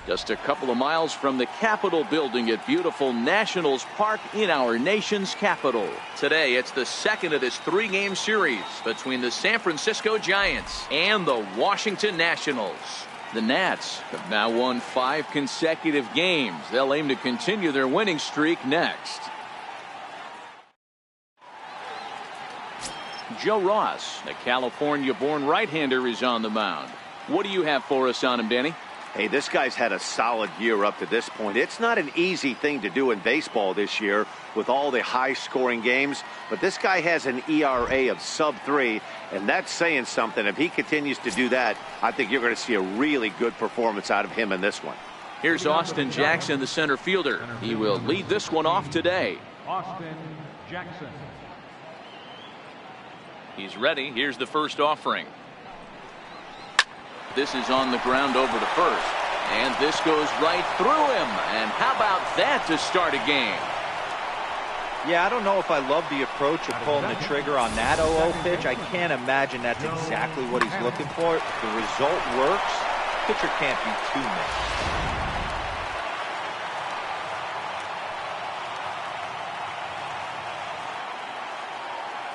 Just a couple of miles from the Capitol building at beautiful Nationals Park in our nation's capital. Today, it's the second of this three-game series between the San Francisco Giants and the Washington Nationals. The Nats have now won 5 consecutive games. They'll aim to continue their winning streak next. Joe Ross, the California-born right-hander, is on the mound. What do you have for us on him, Danny? Hey, this guy's had a solid year up to this point. It's not an easy thing to do in baseball this year with all the high-scoring games, but this guy has an ERA of sub-3, and that's saying something. If he continues to do that, I think you're going to see a really good performance out of him in this one. Here's Austin Jackson, the center fielder. He will lead this one off today. Austin Jackson. He's ready. Here's the first offering. This is on the ground over to first. And this goes right through him. And how about that to start a game? Yeah, I don't know if I love the approach of pulling the trigger on that 0-0 pitch. I can't imagine that's exactly what he's looking for. The result works. Pitcher can't be too mixed.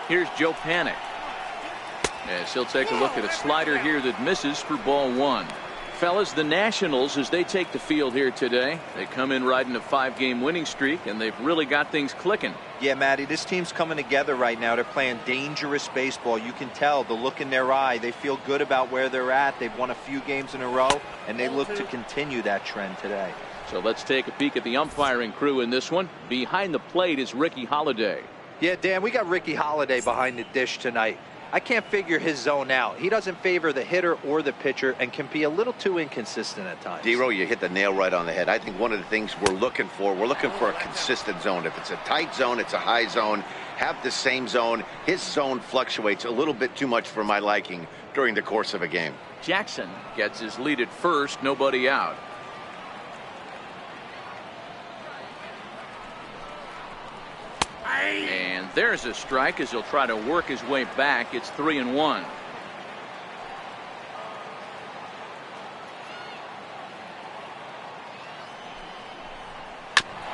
Here's Joe Panic. As he'll take a look at a slider here that misses for ball 1. Fellas, the Nationals, as they take the field here today, they come in riding a 5-game winning streak, and they've really got things clicking. Yeah, Matty, this team's coming together right now. They're playing dangerous baseball. You can tell the look in their eye. They feel good about where they're at. They've won a few games in a row, and they look to continue that trend today. So let's take a peek at the umpiring crew in this one. Behind the plate is Ricky Holiday. Yeah, Dan, we got Ricky Holiday behind the dish tonight. I can't figure his zone out. He doesn't favor the hitter or the pitcher and can be a little too inconsistent at times. D-Row, you hit the nail right on the head. I think one of the things we're looking for a consistent zone. If it's a tight zone, it's a high zone. Have the same zone. His zone fluctuates a little bit too much for my liking during the course of a game. Jackson gets his lead at first, nobody out. And there's a strike as he'll try to work his way back. It's 3-1.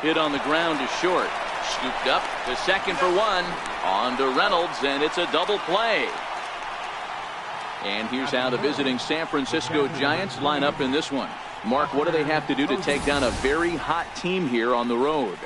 Hit on the ground is short. Scooped up to second for 1. On to Reynolds, and it's a double play. And here's how the visiting San Francisco Giants line up in this one. Mark, what do they have to do to take down a very hot team here on the road?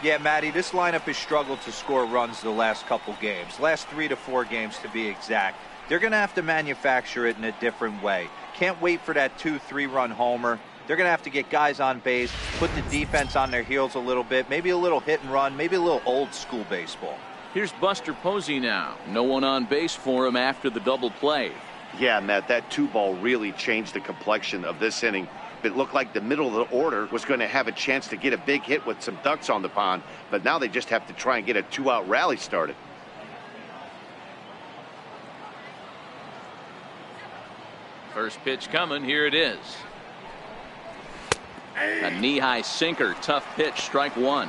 Yeah, Matty, this lineup has struggled to score runs the last couple games. Last 3 to 4 games to be exact. They're going to have to manufacture it in a different way. Can't wait for that 2-3 run homer. They're going to have to get guys on base, put the defense on their heels a little bit, maybe a little hit and run, maybe a little old school baseball. Here's Buster Posey now. No one on base for him after the double play. Yeah, Matt, that 2-ball really changed the complexion of this inning. It looked like the middle of the order was going to have a chance to get a big hit with some ducks on the pond, but now they just have to try and get a 2-out rally started. First pitch coming. Here it is. A knee-high sinker. Tough pitch. Strike 1.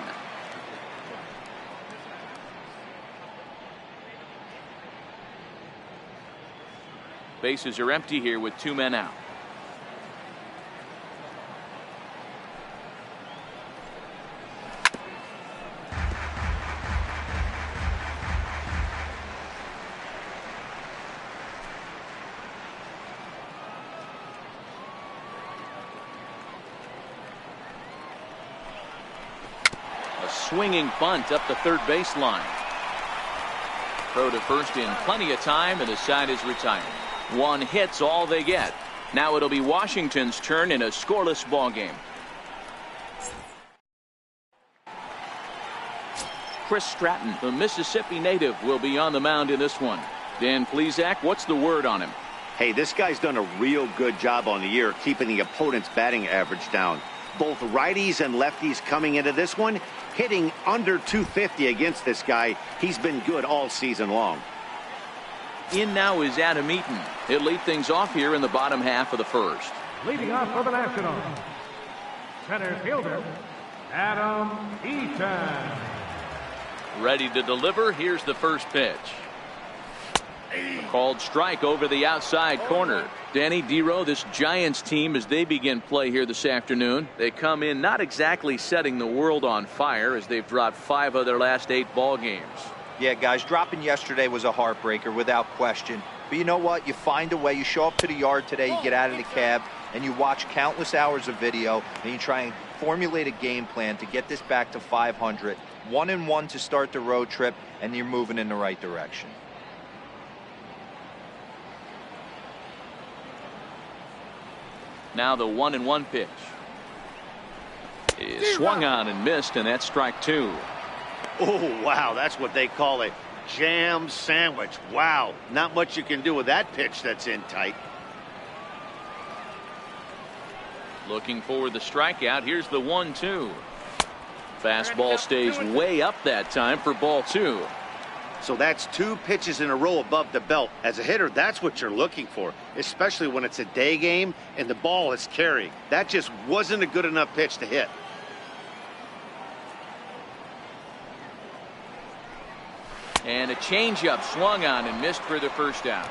Bases are empty here with 2 men out. Swinging bunt up the third baseline. Throw to first in plenty of time, and the side is retired. 1 hit's all they get. Now it'll be Washington's turn in a scoreless ball game. Chris Stratton, the Mississippi native, will be on the mound in this one. Dan Plesac, what's the word on him? Hey, this guy's done a real good job on the year keeping the opponent's batting average down. Both righties and lefties coming into this one, hitting under 250 against this guy. He's been good all season long. In now is Adam Eaton. He'll lead things off here in the bottom half of the first. Leading off for the Nationals, center fielder, Adam Eaton. Ready to deliver. Here's the first pitch. A called strike over the outside corner. Danny Dero, this Giants team, as they begin play here this afternoon, they come in not exactly setting the world on fire as they've dropped 5 of their last 8 ball games. Yeah, guys, dropping yesterday was a heartbreaker without question. But you know what? You find a way. You show up to the yard today, you get out of the cab, and you watch countless hours of video, and you try and formulate a game plan to get this back to 500. 1-1 to start the road trip, and you're moving in the right direction. Now the 1-1 pitch is swung on and missed, and that's strike 2. Oh, wow, that's what they call a jam sandwich. Wow, not much you can do with that pitch that's in tight. Looking for the strikeout. Here's the 1-2. Fastball stays way up that time for ball 2. So that's 2 pitches in a row above the belt. As a hitter, that's what you're looking for, especially when it's a day game and the ball is carrying. That just wasn't a good enough pitch to hit. And a changeup swung on and missed for the first out.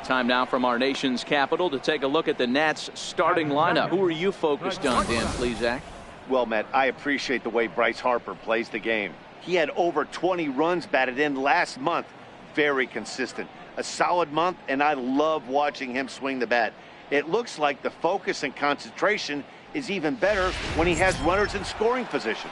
Time now from our nation's capital to take a look at the Nats starting lineup. Who are you focused on, Dan Plesac? Well, Matt, I appreciate the way Bryce Harper plays the game. He had over 20 runs batted in last month. Very consistent. A solid month, and I love watching him swing the bat. It looks like the focus and concentration is even better when he has runners in scoring position.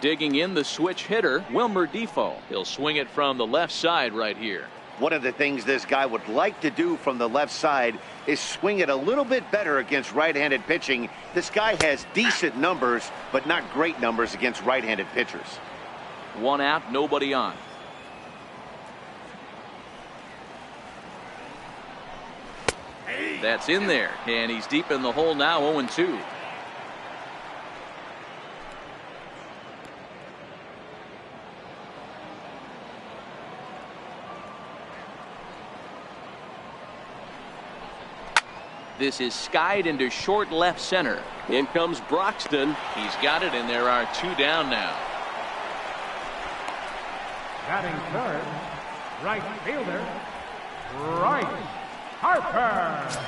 Digging in the switch hitter, Wilmer Defoe. He'll swing it from the left side right here. One of the things this guy would like to do from the left side is swing it a little bit better against right-handed pitching. This guy has decent numbers, but not great numbers against right-handed pitchers. 1 out, nobody on. That's in there, and he's deep in the hole now, 0-2. This is skied into short left center. In comes Broxton. He's got it, and there are 2 down now. Batting third, right fielder, Bryce Harper.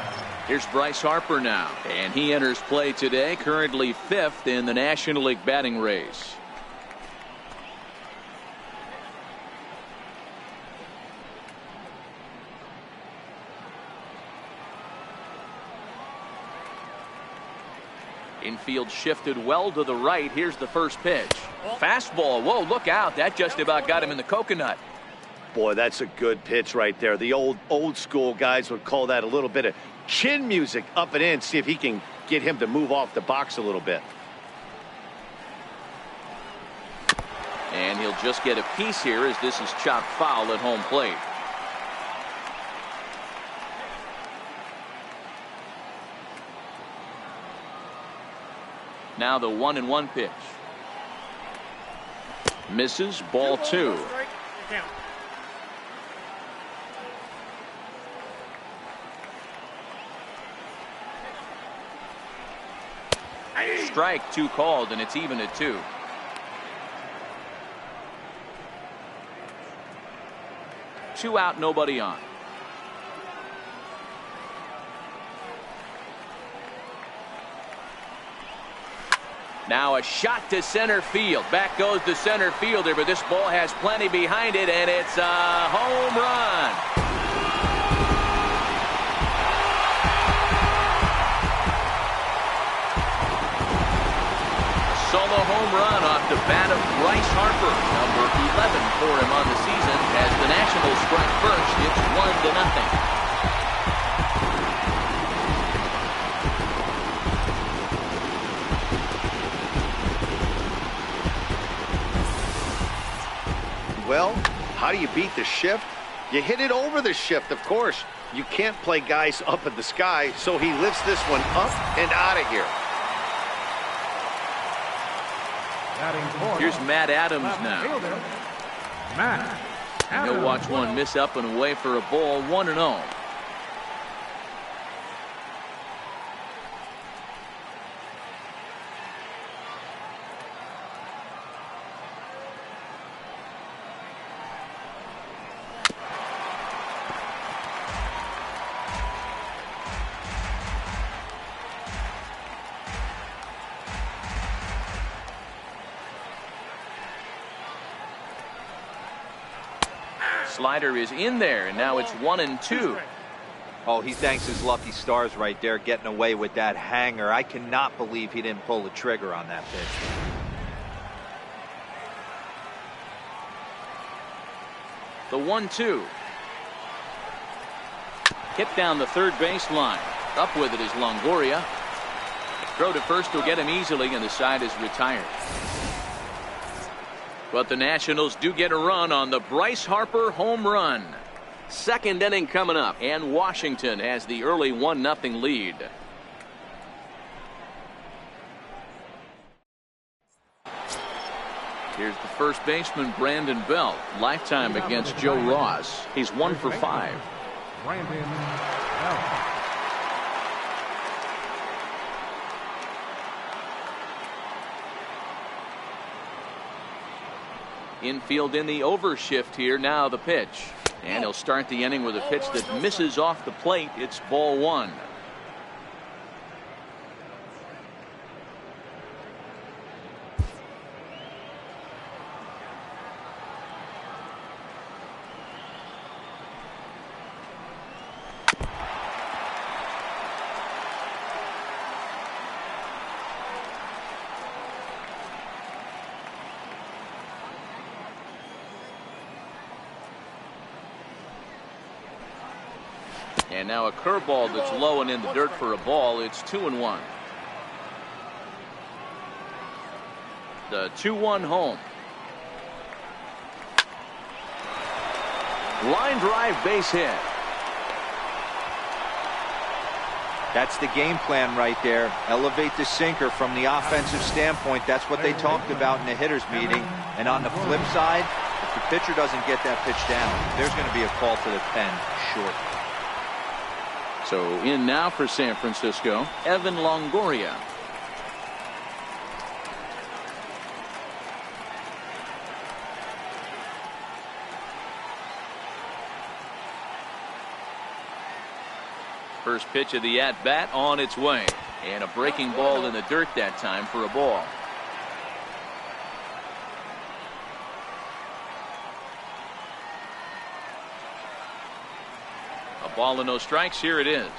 Here's Bryce Harper now, and he enters play today, currently 5th in the National League batting race. Infield shifted well to the right. Here's the first pitch. Fastball. Whoa, look out. That just about got him in the coconut. Boy, that's a good pitch right there. The old school guys would call that a little bit of chin music up and in. See if he can get him to move off the box a little bit. And he'll just get a piece here as this is chopped foul at home plate. Now the 1-1 pitch. Misses, ball 2. Strike 2 called, and it's even at 2. Two out, nobody on. Now a shot to center field. Back goes the center fielder, but this ball has plenty behind it, and it's a home run. Solo home run off the bat of Bryce Harper, number 11 for him on the season. As the Nationals strike first, it's 1-0. Well, how do you beat the shift? You hit it over the shift, of course. You can't play guys up in the sky, so he lifts this one up and out of here. Here's Matt Adams now. And he'll watch one miss up and away for a ball. 1-0. slider is in there, and now it's 1-2. Oh, he thanks his lucky stars right there, getting away with that hanger. I cannot believe he didn't pull the trigger on that pitch. The 1-2. Hit down the third baseline. Up with it is Longoria. Throw to first will get him easily, and the side is retired. But the Nationals do get a run on the Bryce Harper home run. Second inning coming up, and Washington has the early 1-0 lead. Here's the first baseman, Brandon Belt. Lifetime against Joe Ross. He's 1 for 5. Brandon Belt. Infield in the overshift here. Now the pitch. And he'll start the inning with a pitch that misses off the plate. It's ball 1. And now a curveball that's low and in the dirt for a ball. It's 2-1. The 2-1 home. Line drive, base hit. That's the game plan right there. Elevate the sinker from the offensive standpoint. That's what they talked about in the hitters meeting. And on the flip side, if the pitcher doesn't get that pitch down, there's going to be a call to the pen short. So in now for San Francisco, Evan Longoria. First pitch of the at-bat on its way. And a breaking ball in the dirt that time for a ball. Ball and no strikes. Here it is.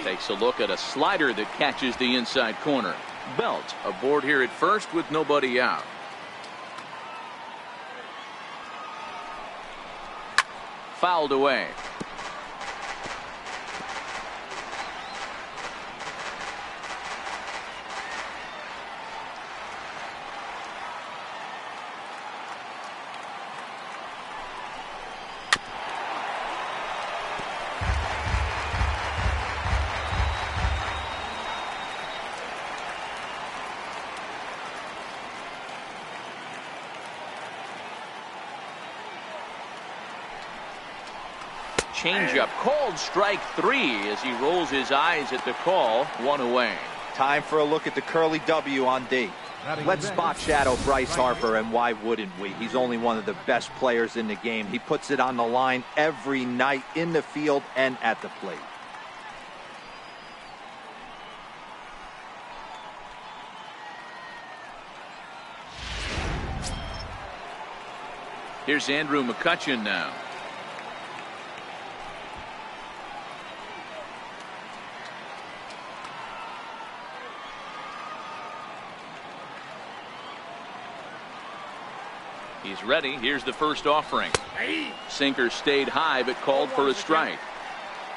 Takes a look at a slider that catches the inside corner. Belt aboard here at first with nobody out. Fouled away. Changeup called strike 3 as he rolls his eyes at the call. 1 away. Time for a look at the curly W on D. Let's spot shadow Bryce Harper, and why wouldn't we? He's only one of the best players in the game. He puts it on the line every night in the field and at the plate. Here's Andrew McCutchen now. He's ready. Here's the first offering. Sinker stayed high but called for a strike.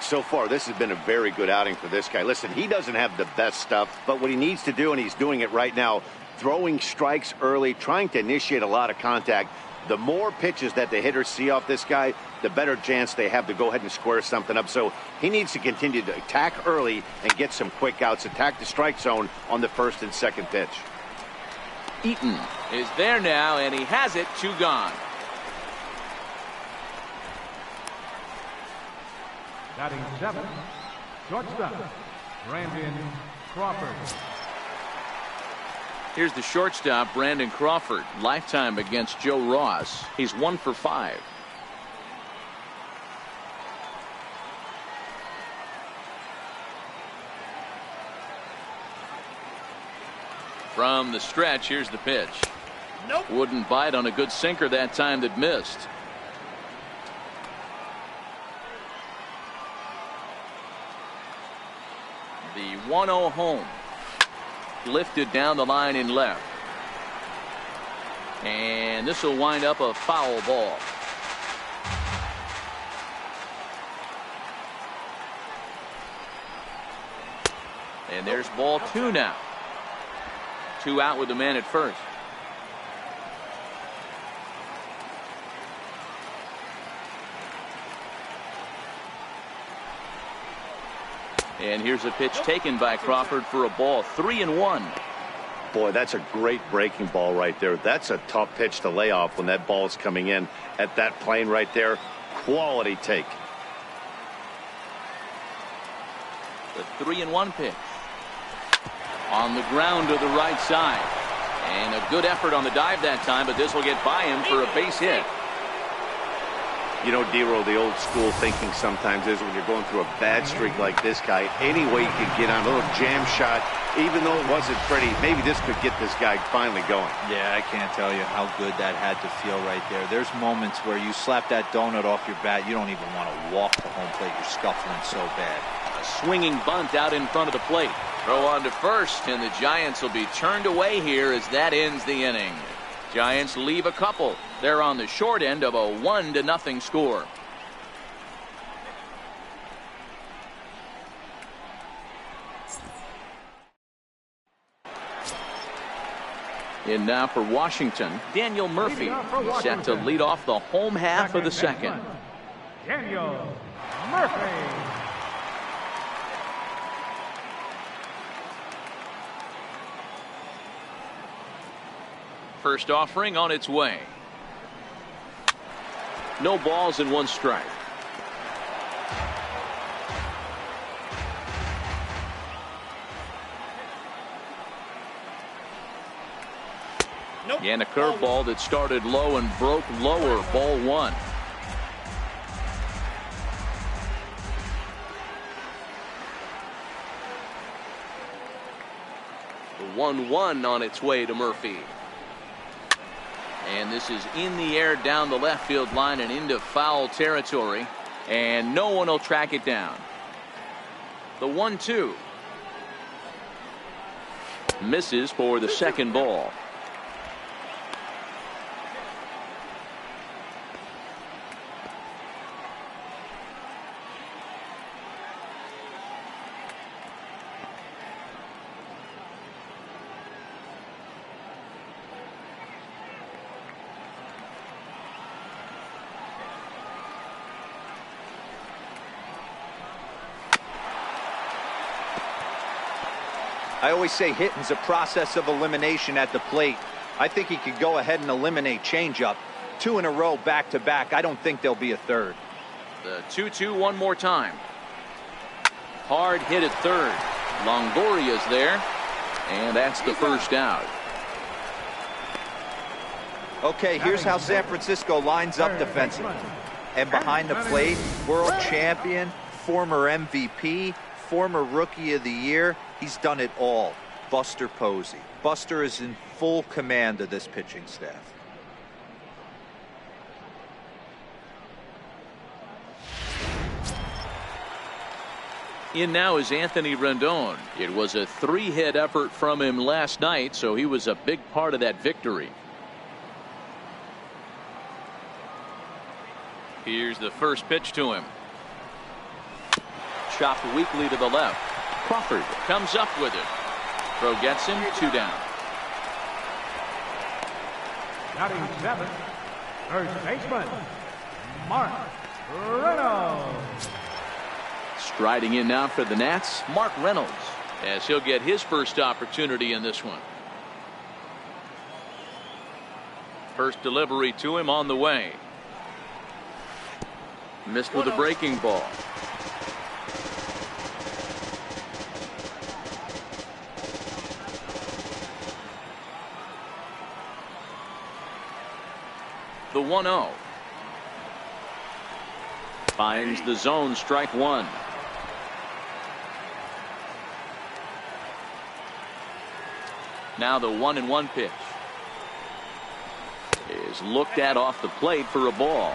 So far, this has been a very good outing for this guy. Listen, he doesn't have the best stuff, but what he needs to do, and he's doing it right now, throwing strikes early, trying to initiate a lot of contact. The more pitches that the hitters see off this guy, the better chance they have to go ahead and square something up. So he needs to continue to attack early and get some quick outs, attack the strike zone on the first and second pitch. Eaton is there now, and he has it. 2 gone. Batting 7, shortstop, Brandon Crawford. Here's the shortstop, Brandon Crawford. Lifetime against Joe Ross. He's 1 for 5. From the stretch, here's the pitch. Nope. Wouldn't bite on a good sinker that time that missed. 1-0 home. Lifted down the line in left. And this will wind up a foul ball. And there's ball 2 now. 2 out with the man at first. And here's a pitch taken by Crawford for a ball. 3-1. Boy, that's a great breaking ball right there. That's a tough pitch to lay off when that ball is coming in at that plane right there. Quality take. The 3-1 pitch. On the ground to the right side. And a good effort on the dive that time, but this will get by him for a base hit. You know, D-Roll, the old school thinking sometimes is when you're going through a bad streak like this guy, any way you can get on a little jam shot, even though it wasn't pretty, maybe this could get this guy finally going. Yeah, I can't tell you how good that had to feel right there. There's moments where you slap that donut off your bat, you don't even want to walk to home plate. You're scuffling so bad. A swinging bunt out in front of the plate. Throw on to first, and the Giants will be turned away here as that ends the inning. Giants leave a couple. They're on the short end of a 1-0 score. In now for Washington, Daniel Murphy set to lead off the home half of the second. Daniel Murphy. First offering on its way. No balls and 1 strike. Nope. And a curveball that started low and broke lower. Ball 1. The 1-1 on its way to Murphy. And this is in the air down the left field line and into foul territory. And no one will track it down. The 1-2. Misses for the second ball. I always say hitting's a process of elimination at the plate. I think he could go ahead and eliminate changeup. 2 in a row back to back. I don't think there'll be a third. The 2-2 one more time. Hard hit at third. Longoria's there. And that's the first out. Okay, here's how San Francisco lines up defensively. And behind the plate, world champion, former MVP, former Rookie of the Year. He's done it all. Buster Posey. Buster is in full command of this pitching staff. In now is Anthony Rendon. It was a 3-hit effort from him last night, so he was a big part of that victory. Here's the first pitch to him. Chopped weakly to the left. Crawford comes up with it. Throw gets him 2 down. Batting 7th, first baseman, Mark Reynolds. Striding in now for the Nats, Mark Reynolds, as he'll get his first opportunity in this one. First delivery to him on the way. Missed with a breaking ball. The 1-0. Finds the zone, strike 1. Now the 1-1 pitch is looked at off the plate for a ball.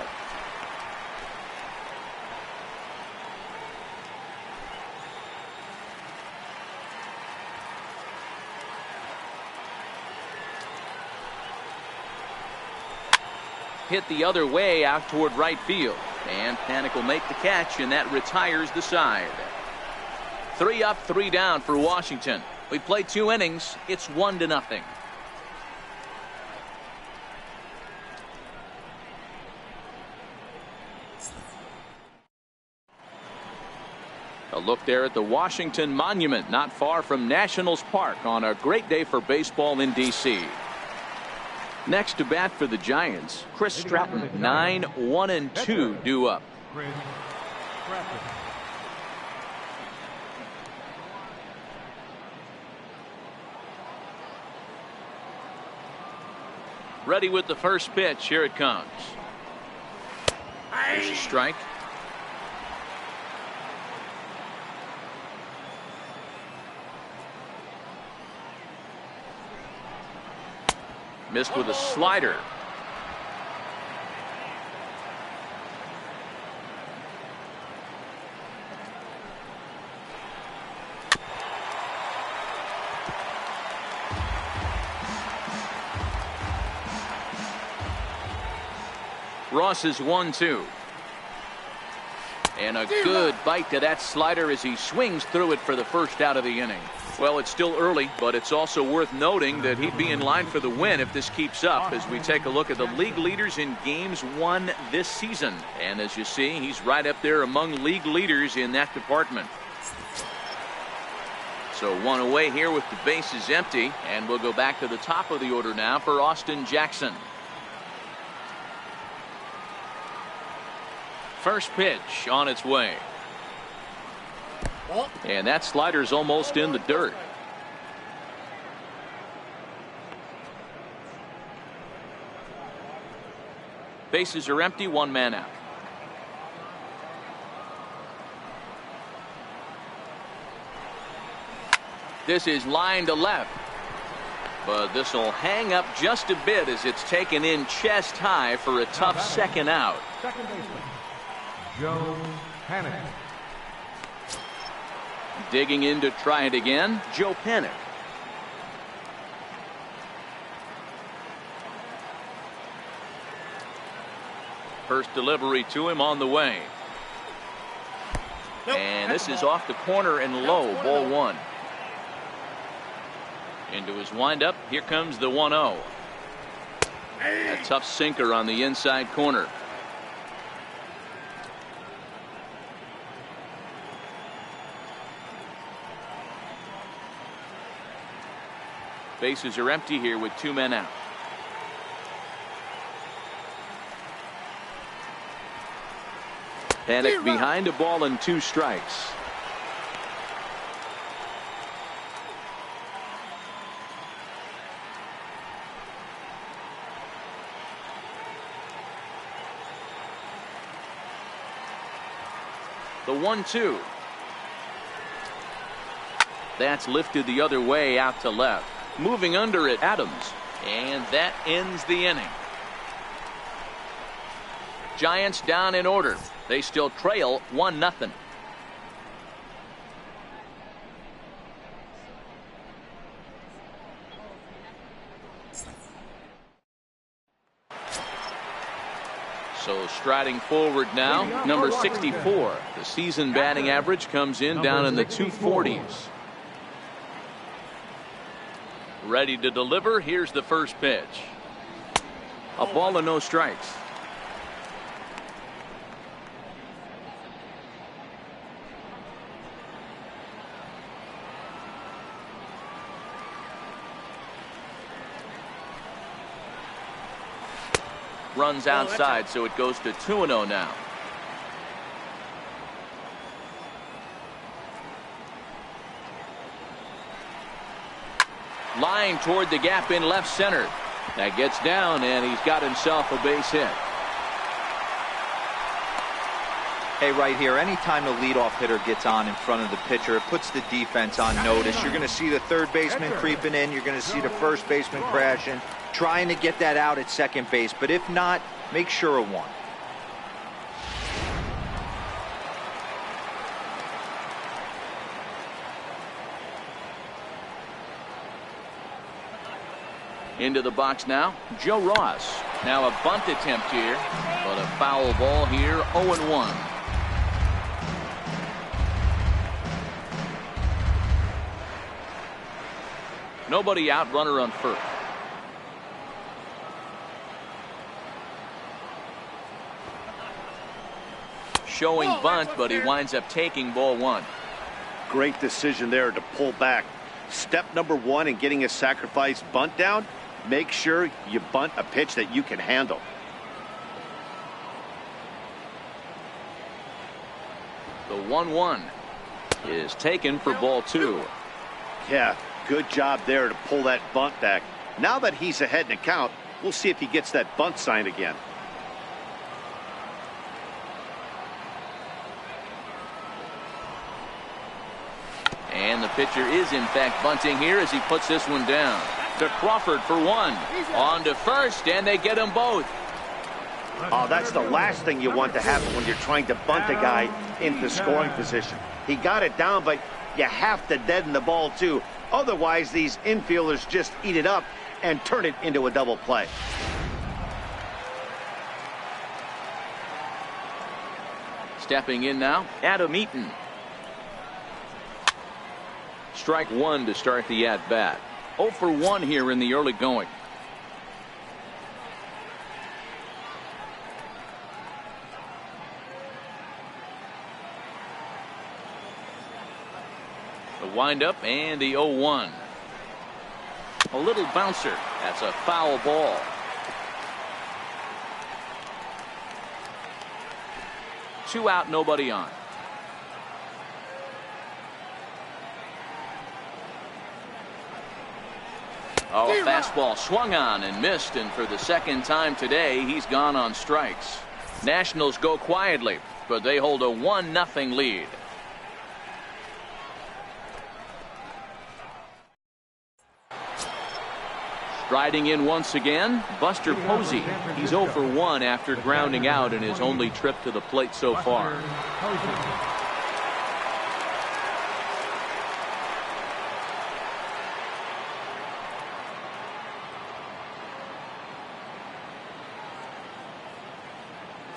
hit the other way out toward right field. And Panik will make the catch, and that retires the side. 3 up, 3 down for Washington. We played 2 innings. It's 1-0. A look there at the Washington Monument, not far from Nationals Park, on a great day for baseball in D.C. Next to bat for the Giants, Chris Stratton, 9-1-2 due up. Ready with the first pitch. Here it comes. There's a strike. Missed with a slider. Ross is 1-2. And a good bite to that slider as he swings through it for the first out of the inning. Well, it's still early, but it's also worth noting that he'd be in line for the win if this keeps up, as we take a look at the league leaders in games won this season. And as you see, he's right up there among league leaders in that department. So 1 away here with the bases empty, and we'll go back to the top of the order now for Austin Jackson. First pitch on its way. And that slider's almost in the dirt. Bases are empty, 1 man out. This is line to left. But this will hang up just a bit as it's taken in chest high for a tough second out. Second baseman, Joe Panik. Digging in to try it again, Joe Panik. First delivery to him on the way. And this is off the corner and low, ball 1. Into his windup, here comes the 1-0. A tough sinker on the inside corner. Bases are empty here with 2 men out. Panik behind a ball and 2 strikes. The 1-2. That's lifted the other way out to left. Moving under it, Adams. And that ends the inning. Giants down in order. They still trail 1-0. So striding forward now, number 64. The season batting average comes in down in the 240s. Ready to deliver. Here's the first pitch. A ball and no strikes. Runs outside, so it goes to 2-0 now. Line toward the gap in left center. That gets down, and he's got himself a base hit. Hey, right here, anytime the leadoff hitter gets on in front of the pitcher, it puts the defense on notice. You're going to see the third baseman creeping in. You're going to see the first baseman crashing, trying to get that out at second base. But if not, make sure of one. Into the box now, Joe Ross. Now a bunt attempt here, but a foul ball here, 0-1. Nobody out, runner on first. Showing bunt, but he winds up taking ball one. Great decision there to pull back. Step number one in getting a sacrifice bunt down, make sure you bunt a pitch that you can handle. The 1-1 is taken for ball two. Yeah, good job there to pull that bunt back. Now that he's ahead in the count, we'll see if he gets that bunt sign again. And the pitcher is in fact bunting here as he puts this one down. To Crawford for one. On to first, and they get them both. Oh, that's the last thing you want to happen when you're trying to bunt a guy into scoring position. He got it down, but you have to deaden the ball too. Otherwise, these infielders just eat it up and turn it into a double play. Stepping in now, Adam Eaton. Strike one to start the at-bat. 0 for 1 here in the early going. The windup and the 0-1. A little bouncer. That's a foul ball. Two out, nobody on. Oh, a fastball swung on and missed, and for the second time today, he's gone on strikes. Nationals go quietly, but they hold a 1-0 lead. Striding in once again, Buster Posey. He's 0 for 1 after grounding out in his only trip to the plate so far.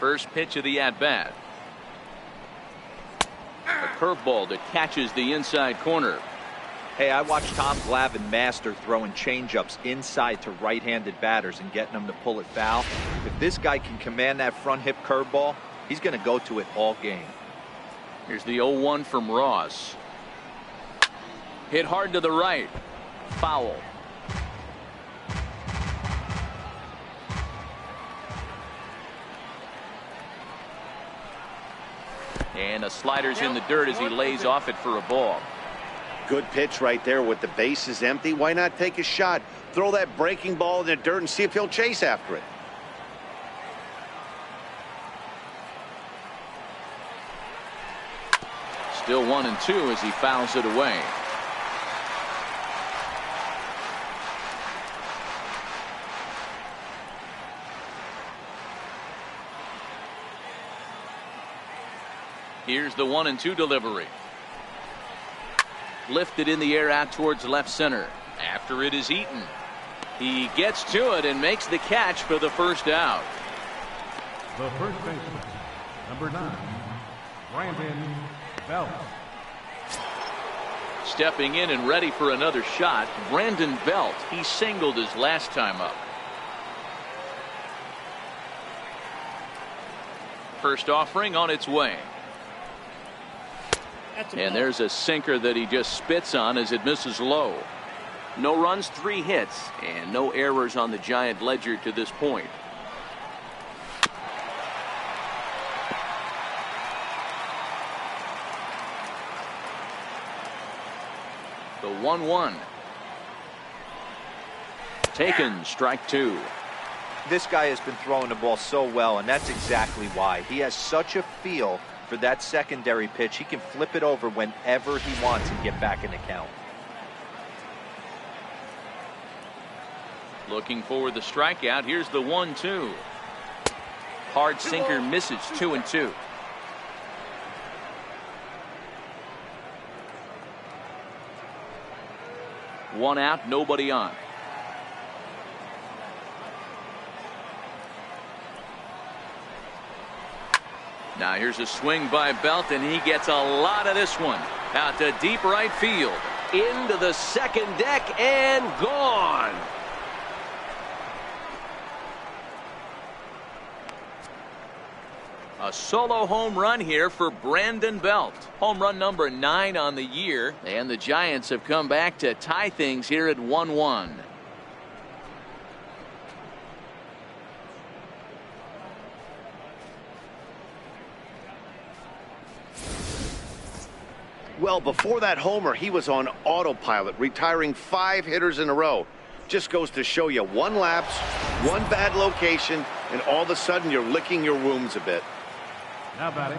First pitch of the at-bat. A curveball that catches the inside corner. Hey, I watched Tom Glavine master throwing changeups inside to right-handed batters and getting them to pull it foul. If this guy can command that front hip curveball, he's going to go to it all game. Here's the 0-1 from Ross. Hit hard to the right. Foul. And a slider's in the dirt as he lays off it for a ball. Good pitch right there with the bases empty. Why not take a shot? Throw that breaking ball in the dirt and see if he'll chase after it. Still 1-2 as he fouls it away. Here's the 1-2 delivery. Lifted in the air out towards left center. After it is Eaton. He gets to it and makes the catch for the first out. The first baseman, number 9, Brandon Belt. Stepping in and ready for another shot, Brandon Belt. He singled his last time up. First offering on its way. And there's a sinker that he just spits on as it misses low. No runs, 3 hits, and no errors on the Giant ledger to this point. The 1-1. Taken, strike 2. This guy has been throwing the ball so well, and that's exactly why. He has such a feel for that secondary pitch. He can flip it over whenever he wants and get back in the count. Looking for the strikeout. Here's the 1-2. Hard sinker misses. 2-2. One out, nobody on. Now here's a swing by Belt, and he gets a lot of this one. Out to deep right field. Into the second deck and gone. A solo home run here for Brandon Belt. Home run number 9 on the year. And the Giants have come back to tie things here at 1-1. Well, before that homer, he was on autopilot, retiring 5 hitters in a row. Just goes to show you, one lapse, one bad location, and all of a sudden you're licking your wounds a bit. Now batting,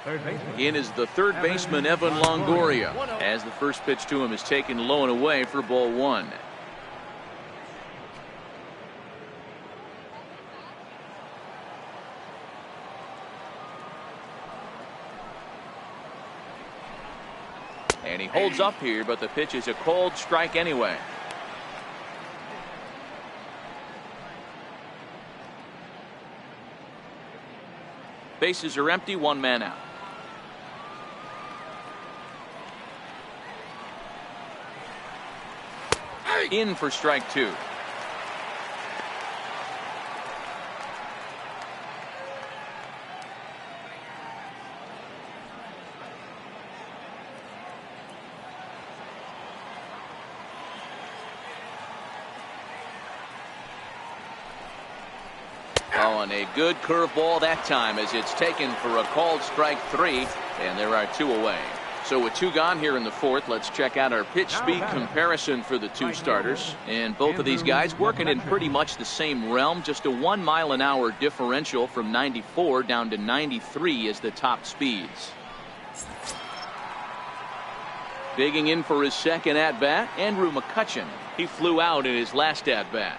third baseman. In is the third baseman, Evan Longoria, as the first pitch to him is taken low and away for ball 1. And he holds up here, but the pitch is a cold strike anyway. Bases are empty, 1 man out. In for strike 2. Oh, and a good curveball that time as it's taken for a called strike 3, and there are 2 away. So with 2 gone here in the 4th, let's check out our pitch speed comparison for the 2 starters. And both of these guys working in pretty much the same realm. Just a 1 mile an hour differential from 94 down to 93 is the top speeds. Digging in for his second at-bat, Andrew McCutchen. He flew out in his last at-bat.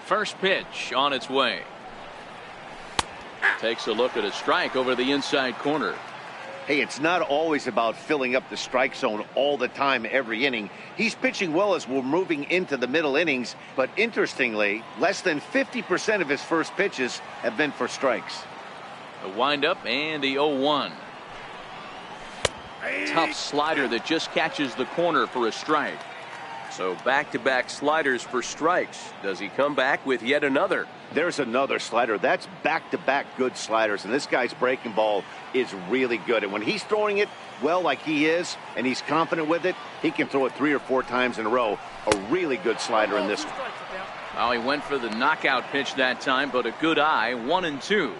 First pitch on its way. Takes a look at a strike over the inside corner. Hey, it's not always about filling up the strike zone all the time every inning. He's pitching well as we're moving into the middle innings, but interestingly, less than 50% of his first pitches have been for strikes. The windup and the 0-1. Tough slider that just catches the corner for a strike. So back-to-back sliders for strikes. Does he come back with yet another? There's another slider. That's back-to-back good sliders, and this guy's breaking ball is really good. And when he's throwing it well like he is, and he's confident with it, he can throw it 3 or 4 times in a row. A really good slider in this one. Well, he went for the knockout pitch that time, but a good eye. 1-2.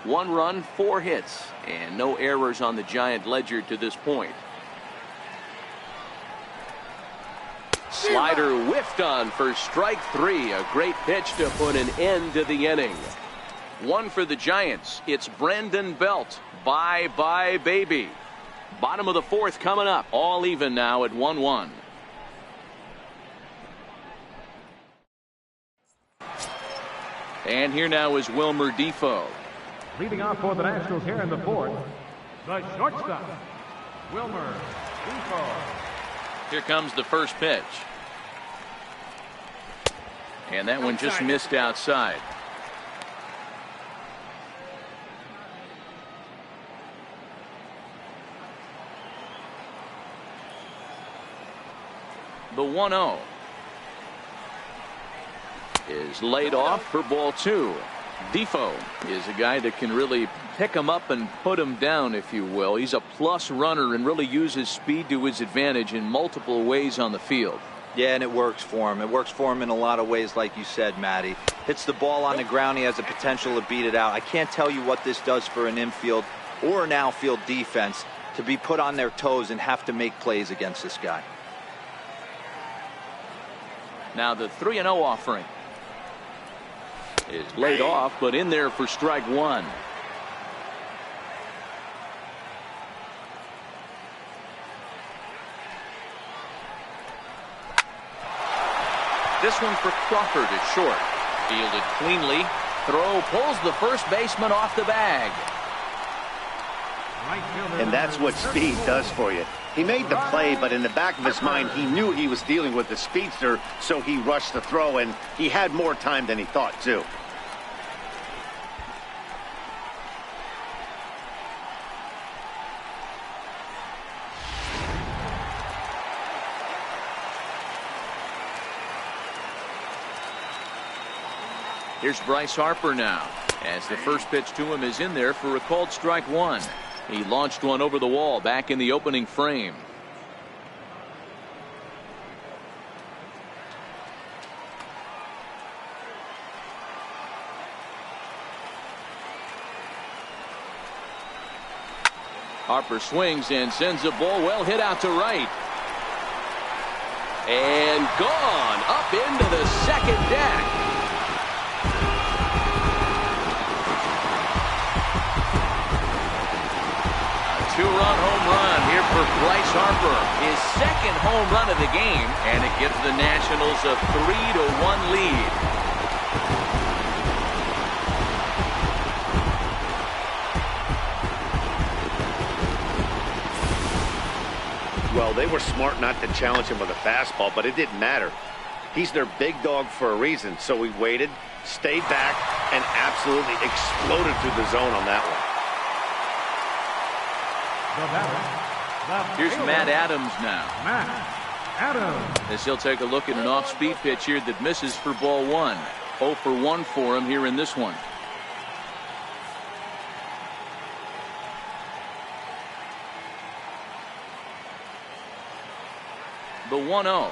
1 run, 4 hits, and no errors on the Giant ledger to this point. Slider whiffed on for strike 3. A great pitch to put an end to the inning. 1 for the Giants. It's Brandon Belt. Bye-bye, baby. Bottom of the 4th coming up. All even now at 1-1. And here now is Wilmer Defoe. Leading off for the Nationals here in the 4th, the shortstop, Wilmer Defoe. Here comes the first pitch. And that one just missed outside. The 1-0 is laid off for ball 2. Defoe is a guy that can really pick him up and put him down, if you will. He's a plus runner and really uses speed to his advantage in multiple ways on the field. Yeah, and it works for him. It works for him in a lot of ways, like you said, Matty. Hits the ball on the ground. He has the potential to beat it out. I can't tell you what this does for an infield or an outfield defense to be put on their toes and have to make plays against this guy. Now the 3-0 offering is laid off, but in there for strike 1. This one for Crawford is short. Fielded cleanly. Throw pulls the first baseman off the bag. And that's what speed does for you. He made the play, but in the back of his mind, he knew he was dealing with the speedster, so he rushed the throw, and he had more time than he thought, too. Here's Bryce Harper now, as the first pitch to him is in there for a called strike one. He launched one over the wall back in the opening frame. Harper swings and sends a ball well hit out to right. And gone up into the second deck. Two-run home run here for Bryce Harper. His second home run of the game, and it gives the Nationals a 3-1 lead. Well, they were smart not to challenge him with a fastball, but it didn't matter. He's their big dog for a reason, so he waited, stayed back, and absolutely exploded through the zone on that one. Here's Matt Adams now. Matt Adams. As he'll take a look at an off-speed pitch here that misses for ball one. 0 for 1 for him here in this one. The 1-0.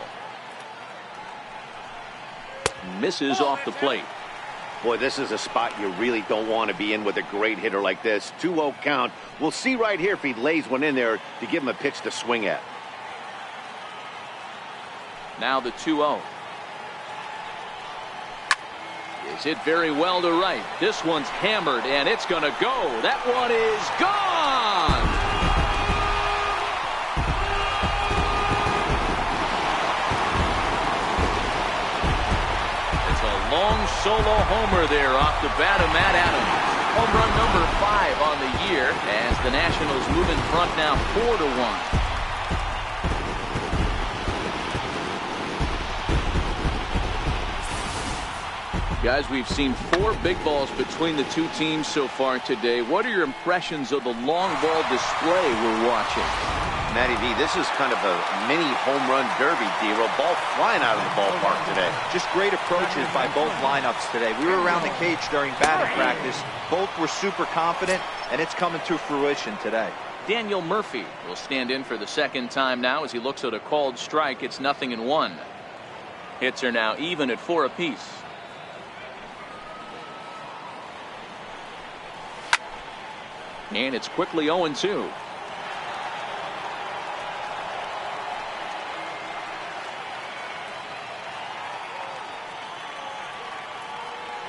Misses off the plate. Boy, this is a spot you really don't want to be in with a great hitter like this. 2-0 count. We'll see right here if he lays one in there to give him a pitch to swing at. Now the 2-0. Is hit very well to right. This one's hammered, and it's going to go. That one is gone. Long solo homer there off the bat of Matt Adams. Home run number 5 on the year as the Nationals move in front now 4-1. Guys, we've seen 4 big balls between the two teams so far today. What are your impressions of the long ball display we're watching? Matty V, this is kind of a mini home run derby, D-Roll. Ball flying out of the ballpark today. Just great approaches by both lineups today. We were around the cage during batting practice. Both were super confident, and it's coming to fruition today. Daniel Murphy will stand in for the second time now as he looks at a called strike. It's 0-1. Hits are now even at 4 apiece. And it's quickly 0-2.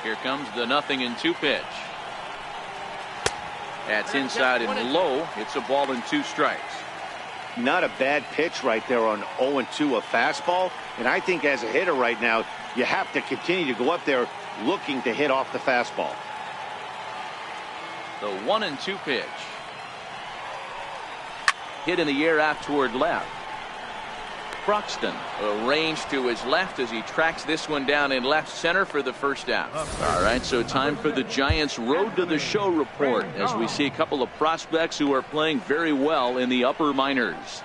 Here comes the 0-2 pitch. That's inside and low. It's a ball and 2 strikes. Not a bad pitch right there on 0-2, a fastball. And I think as a hitter right now, you have to continue to go up there looking to hit off the fastball. The 1-2 pitch. Hit in the air out toward left. Croxton arranged to his left as he tracks this one down in left center for the first out. All right, so time for the Giants Road to the Show report as we see a couple of prospects who are playing very well in the upper minors.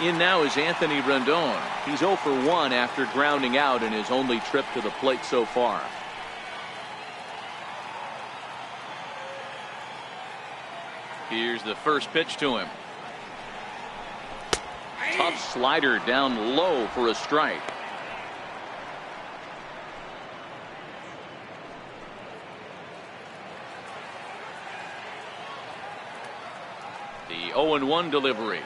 In now is Anthony Rendon. He's 0 for 1 after grounding out in his only trip to the plate so far. Here's the first pitch to him. Tough slider down low for a strike. The 0-1 delivery.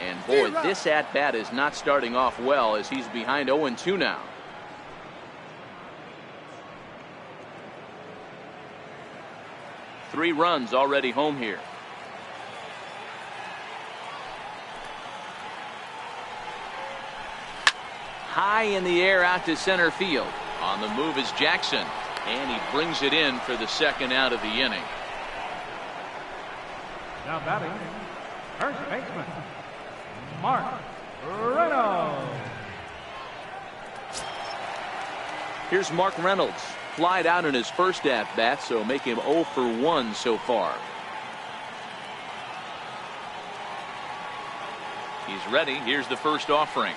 And boy, this at-bat is not starting off well as he's behind 0-2 now. Three runs already home here. high in the air out to center field. On the move is Jackson, and he brings it in for the second out of the inning. Now batting, first baseman, Mark Reynolds. Here's Mark Reynolds. Flied out in his first at-bat, so make him 0 for 1 so far. He's ready. Here's the first offering.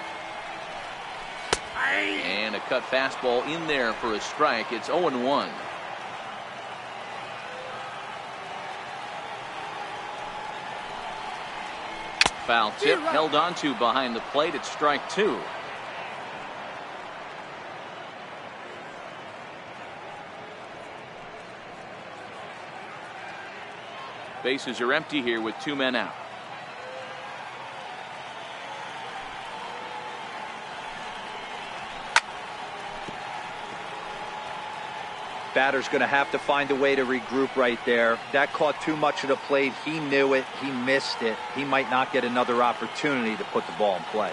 And a cut fastball in there for a strike. It's 0-1. Foul tip held onto behind the plate. It's strike 2. Bases are empty here with 2 men out. Batter's going to have to find a way to regroup right there. That caught too much of the plate. He knew it. He missed it. He might not get another opportunity to put the ball in play.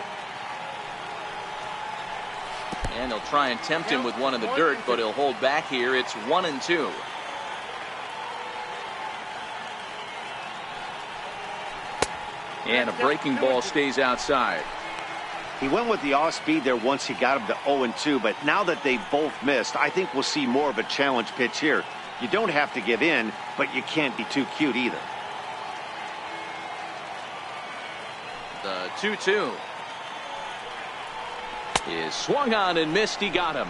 And he'll try and tempt him with one in the dirt, but he'll hold back here. It's 1-2. And a breaking ball stays outside. He went with the off speed there once he got him to 0-2, but now that they both missed, I think we'll see more of a challenge pitch here. You don't have to give in, but you can't be too cute either. The 2-2 is swung on and missed. He got him.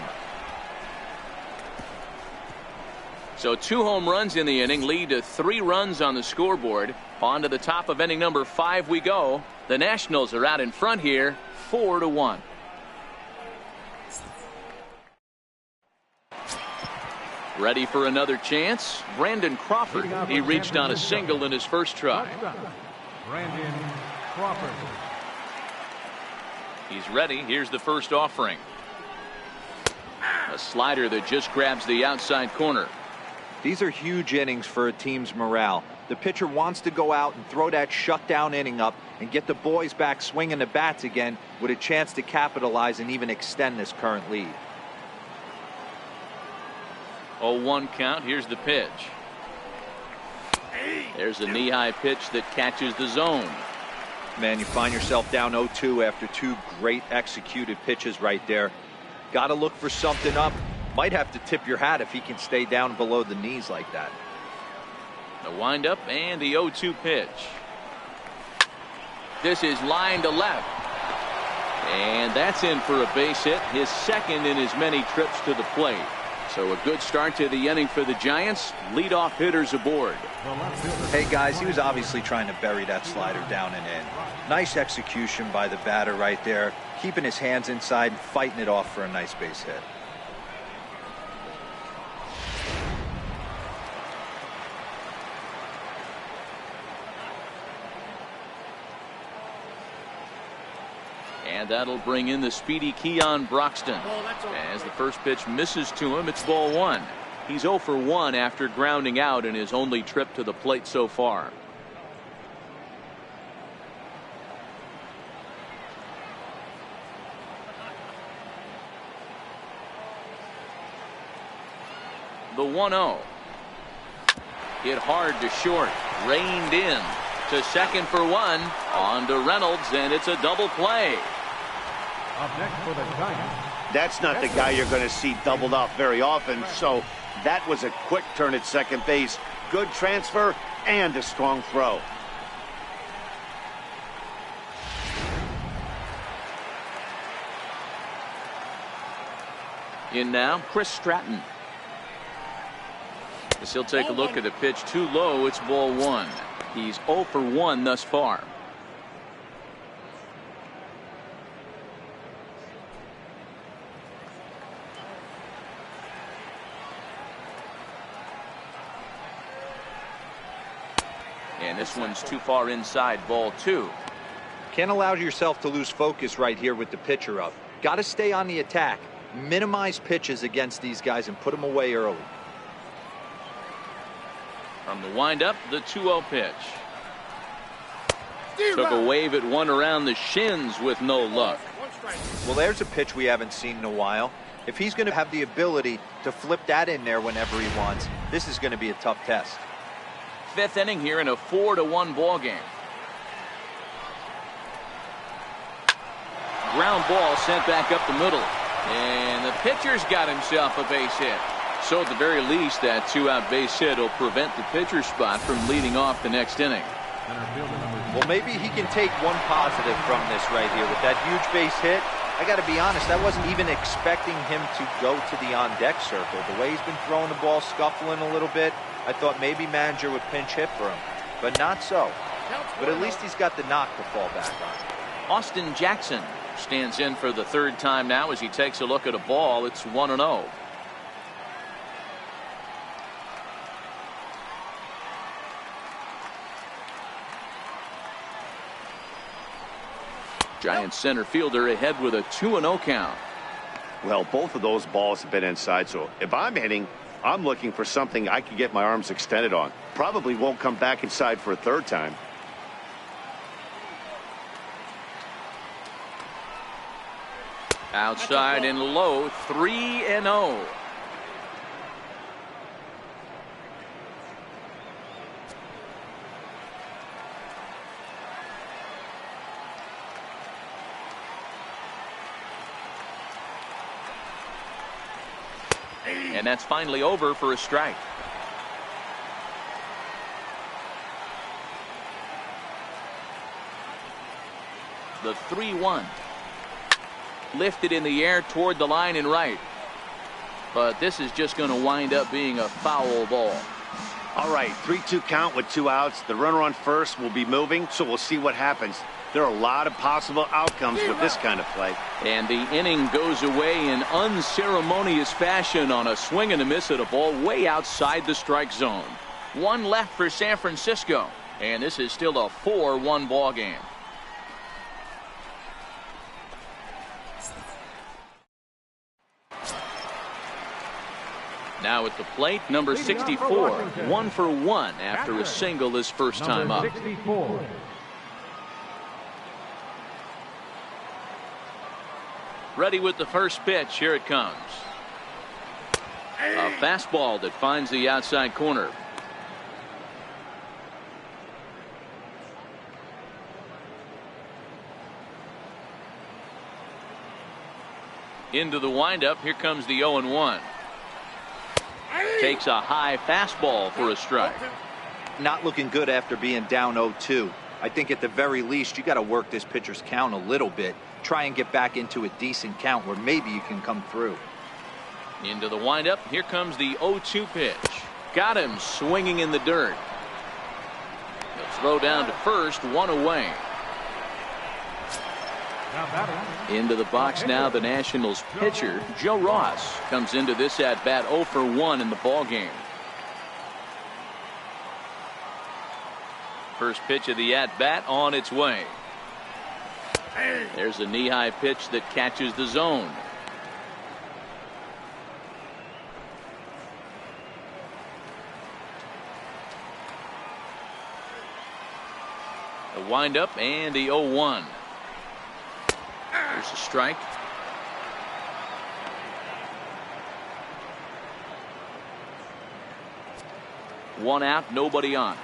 So 2 home runs in the inning lead to 3 runs on the scoreboard. On to the top of inning number 5 we go. The Nationals are out in front here, 4-1. Ready for another chance? Brandon Crawford. He reached on a single in his first try. Brandon Crawford. He's ready. Here's the first offering. A slider that just grabs the outside corner. These are huge innings for a team's morale. The pitcher wants to go out and throw that shutdown inning up and get the boys back swinging the bats again with a chance to capitalize and even extend this current lead. 0-1 count. Here's the pitch. There's a knee-high pitch that catches the zone. Man, you find yourself down 0-2 after 2 great executed pitches right there. Got to look for something up. Might have to tip your hat if he can stay down below the knees like that. The windup and the 0-2 pitch. This is line to left. And that's in for a base hit, his second in as many trips to the plate. So a good start to the inning for the Giants. Leadoff hitters aboard. Hey guys, he was obviously trying to bury that slider down and in. Nice execution by the batter right there, keeping his hands inside and fighting it off for a nice base hit. And that'll bring in the speedy Keon Broxton. As the first pitch misses to him, it's ball 1. He's 0 for 1 after grounding out in his only trip to the plate so far. The 1-0. Hit hard to short. Reined in. To second for 1. On to Reynolds, and it's a double play. Up next for the Giants. That's not the guy you're going to see doubled off very often, so that was a quick turn at second base. Good transfer and a strong throw. In now, Chris Stratton. As he'll take a look at the pitch too low, it's ball 1. He's 0 for 1 thus far. And this one's too far inside, ball 2. Can't allow yourself to lose focus right here with the pitcher up. Got to stay on the attack. Minimize pitches against these guys and put them away early. From the windup, the 2-0 pitch. Took a wave at one around the shins with no luck. Well, there's a pitch we haven't seen in a while. If he's going to have the ability to flip that in there whenever he wants, this is going to be a tough test. Fifth inning here in a 4-1 ball game. Ground ball sent back up the middle. And the pitcher's got himself a base hit. So at the very least, that 2-out base hit will prevent the pitcher's spot from leading off the next inning. Well, maybe he can take one positive from this right here with that huge base hit. I got to be honest, I wasn't even expecting him to go to the on-deck circle. The way he's been throwing the ball, scuffling a little bit, I thought maybe manager would pinch hit for him. But not so. But at least he's got the knock to fall back on. Austin Jackson stands in for the third time now as he takes a look at a ball. It's 1-0. Giants center fielder ahead with a 2-0 count. Well, both of those balls have been inside, so if I'm hitting, I'm looking for something I can get my arms extended on. Probably won't come back inside for a third time. Outside and low, 3-0. And that's finally over for a strike. The 3-1. Lifted in the air toward the line and right. But this is just going to wind up being a foul ball. All right, 3-2 count with 2 outs. The runner on first will be moving, so we'll see what happens. There are a lot of possible outcomes with this kind of play. And the inning goes away in unceremonious fashion on a swing and a miss at a ball way outside the strike zone. One left for San Francisco, and this is still a 4-1 ball game. Now at the plate, number 64, 1 for 1 after a single his first time up. 64. Ready with the first pitch. Here it comes. A fastball that finds the outside corner. Into the windup. Here comes the 0-1. Takes a high fastball for a strike. Not looking good after being down 0-2. I think at the very least you got to work this pitcher's count a little bit. Try and get back into a decent count where maybe you can come through. Into the windup. Here comes the 0-2 pitch. Got him swinging in the dirt. He'll throw down to first, 1 away. Into the box now, the Nationals pitcher, Joe Ross, comes into this at bat 0 for 1 in the ball game. First pitch of the at bat on its way. There's a knee-high pitch that catches the zone. The windup and the 0-1. There's a strike. One out, nobody on.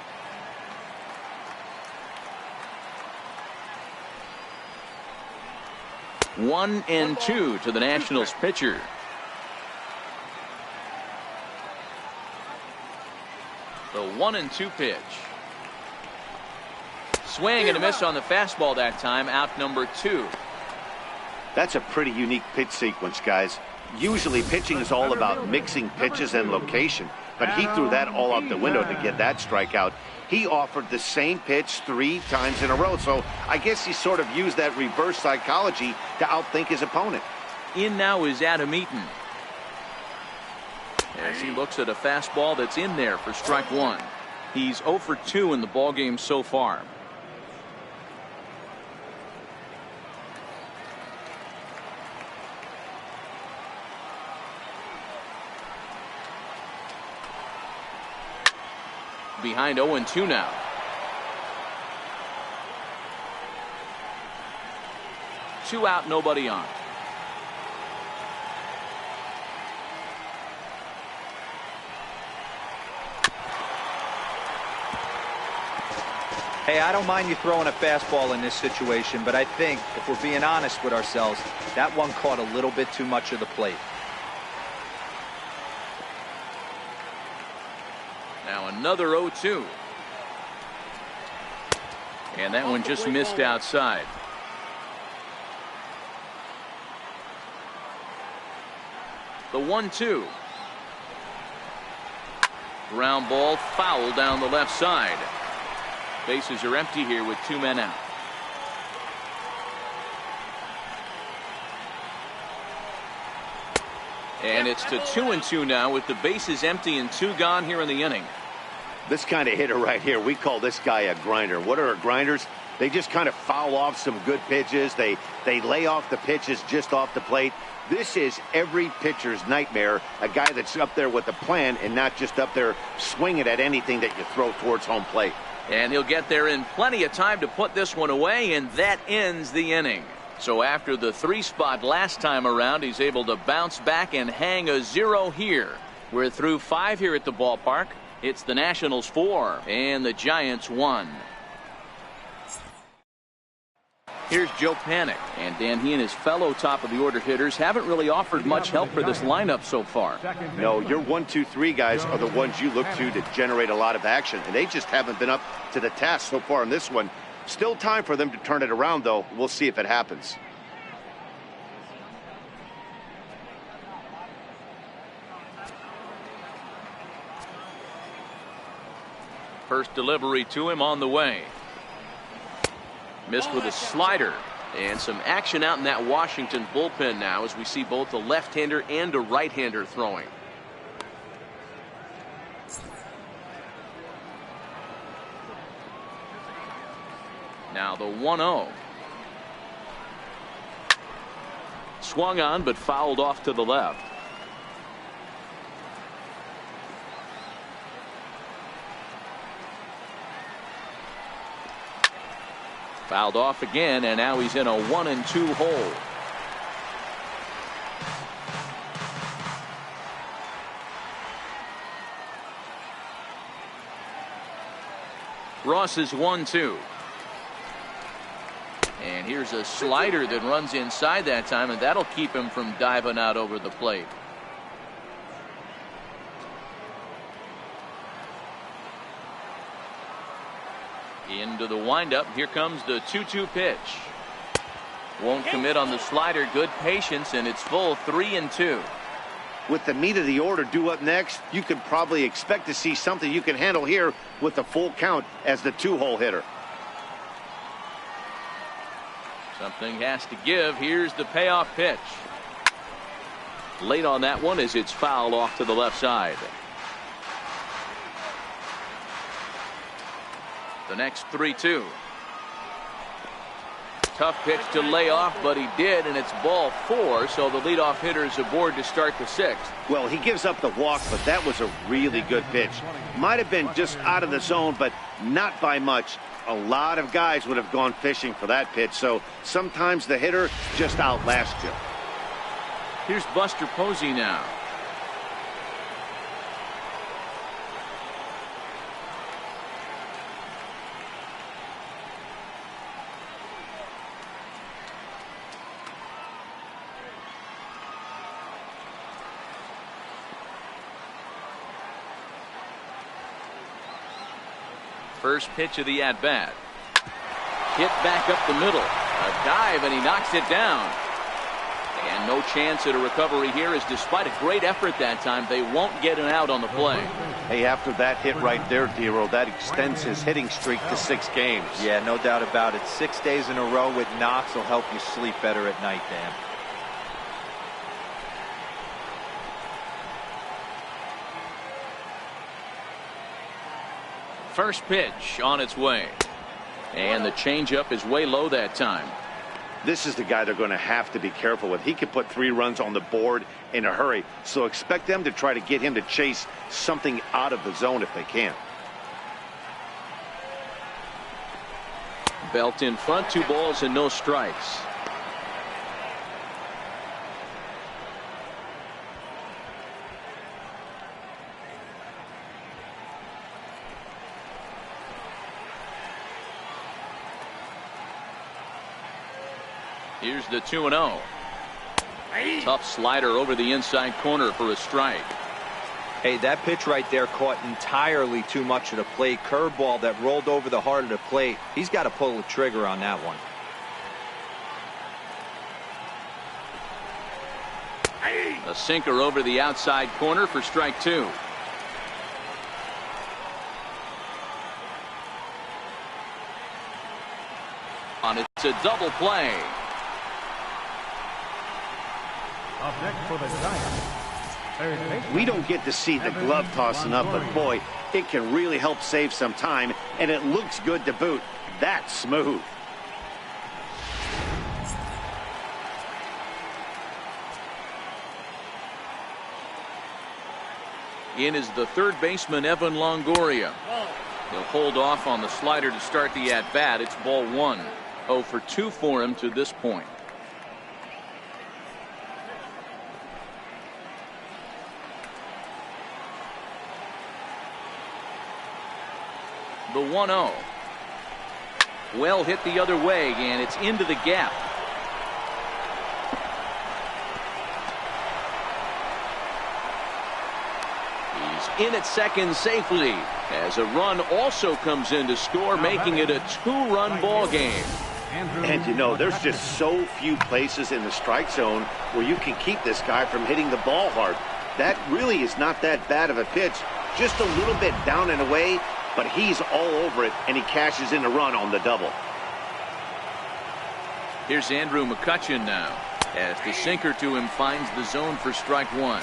One and two to the Nationals pitcher. The 1-2 pitch. Swing and a miss on the fastball that time. Out number 2. That's a pretty unique pitch sequence, guys. Usually pitching is all about mixing pitches and location, but he threw that all out the window to get that strikeout. He offered the same pitch 3 times in a row, so I guess he sort of used that reverse psychology to outthink his opponent. In now is Adam Eaton, as he looks at a fastball that's in there for strike 1. He's 0 for 2 in the ballgame so far. Behind 0-2 now. 2 out, nobody on. Hey, I don't mind you throwing a fastball in this situation, but I think if we're being honest with ourselves, that one caught a little bit too much of the plate. Now another 0-2. And that one just missed outside. The 1-2. Ground ball foul down the left side. Bases are empty here with 2 men out. And it's to 2-2 now with the bases empty and 2 gone here in the inning. This kind of hitter right here, we call this guy a grinder. What are grinders? They just kind of foul off some good pitches. They lay off the pitches just off the plate. This is every pitcher's nightmare, a guy that's up there with a plan and not just up there swinging at anything that you throw towards home plate. And he'll get there in plenty of time to put this one away, and that ends the inning. So after the 3 spot last time around, he's able to bounce back and hang a 0 here. We're through 5 here at the ballpark. It's the Nationals 4 and the Giants 1. Here's Joe Panik. And Dan, he and his fellow top of the order hitters haven't really offered much help for this lineup so far. No, your 1, 2, 3 guys are the ones you look to generate a lot of action, and they just haven't been up to the task so far in this one. Still time for them to turn it around, though. We'll see if it happens. First delivery to him on the way. Missed with a slider. And some action out in that Washington bullpen now as we see both a left-hander and a right-hander throwing. Now the 1-0. Swung on but fouled off to the left. Fouled off again, and now he's in a 1-2 hole. Ross is 1-2. And here's a slider that runs inside that time, and that'll keep him from diving out over the plate. Into the windup. Here comes the 2-2 pitch. Won't commit on the slider. Good patience, and it's full 3-2. With the meat of the order due up next, you could probably expect to see something you can handle here with the full count as the 2-hole hitter. Something has to give. Here's the payoff pitch. Late on that one as it's fouled off to the left side. The next 3-2. Tough pitch to lay off, but he did, and it's ball 4, so the leadoff hitter is aboard to start the 6th. Well, he gives up the walk, but that was a really good pitch. Might have been just out of the zone, but not by much. A lot of guys would have gone fishing for that pitch, so sometimes the hitter just outlasts you. Here's Buster Posey now. First pitch of the at-bat. Hit back up the middle. A dive, and he knocks it down. And no chance at a recovery here, as despite a great effort that time, they won't get an out on the play. Hey, after that hit right there, Dero, that extends his hitting streak to 6 games. Yeah, no doubt about it. 6 days in a row with knocks will help you sleep better at night, Dan. First pitch on its way. And the changeup is way low that time. This is the guy they're going to have to be careful with. He could put 3 runs on the board in a hurry, so expect them to try to get him to chase something out of the zone if they can. Belt in front, 2 balls and no strikes. Here's the 2-0. Tough slider over the inside corner for a strike. Hey, that pitch right there caught entirely too much of the plate. Curveball that rolled over the heart of the plate. He's got to pull the trigger on that one. A sinker over the outside corner for strike 2. It's a double play. Up next for the Giants. We don't get to see the glove tossing up, but boy, it can really help save some time, and it looks good to boot. That's smooth. In is the third baseman, Evan Longoria. He'll hold off on the slider to start the at-bat. It's ball 1. 0 for 2 for him to this point. The 1-0. Well hit the other way, and it's into the gap. He's in at second safely as a run also comes in to score, making it a 2-run ball game. And you know, there's just so few places in the strike zone where you can keep this guy from hitting the ball hard. That really is not that bad of a pitch. Just a little bit down and away, but he's all over it, and he cashes in a run on the double. Here's Andrew McCutchen now, as the sinker to him finds the zone for strike 1.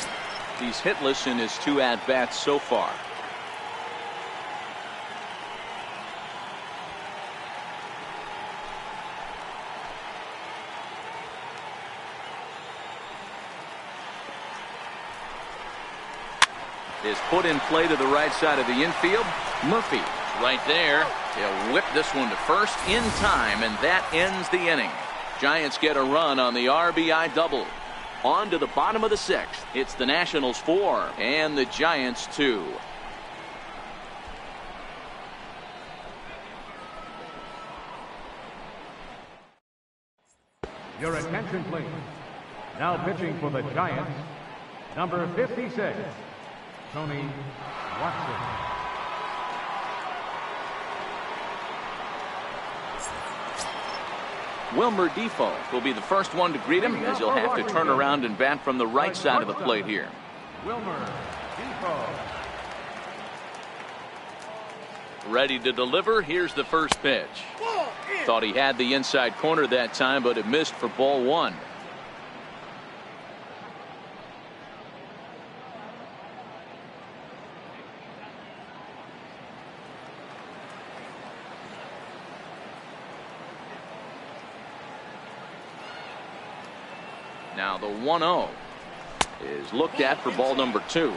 He's hitless in his 2 at-bats so far. Is put in play to the right side of the infield. Murphy right there. He'll whip this one to first in time, and that ends the inning. Giants get a run on the RBI double. On to the bottom of the 6th. It's the Nationals 4 and the Giants 2. Your attention, please. Now pitching for the Giants, number 56, Tony Watson. Wilmer Defoe will be the first one to greet him, as he'll have to turn around and bat from the right side of the plate here. Wilmer Defoe. Ready to deliver. Here's the first pitch. Thought he had the inside corner that time, but it missed for ball 1. Now the 1-0 is looked at for ball number 2.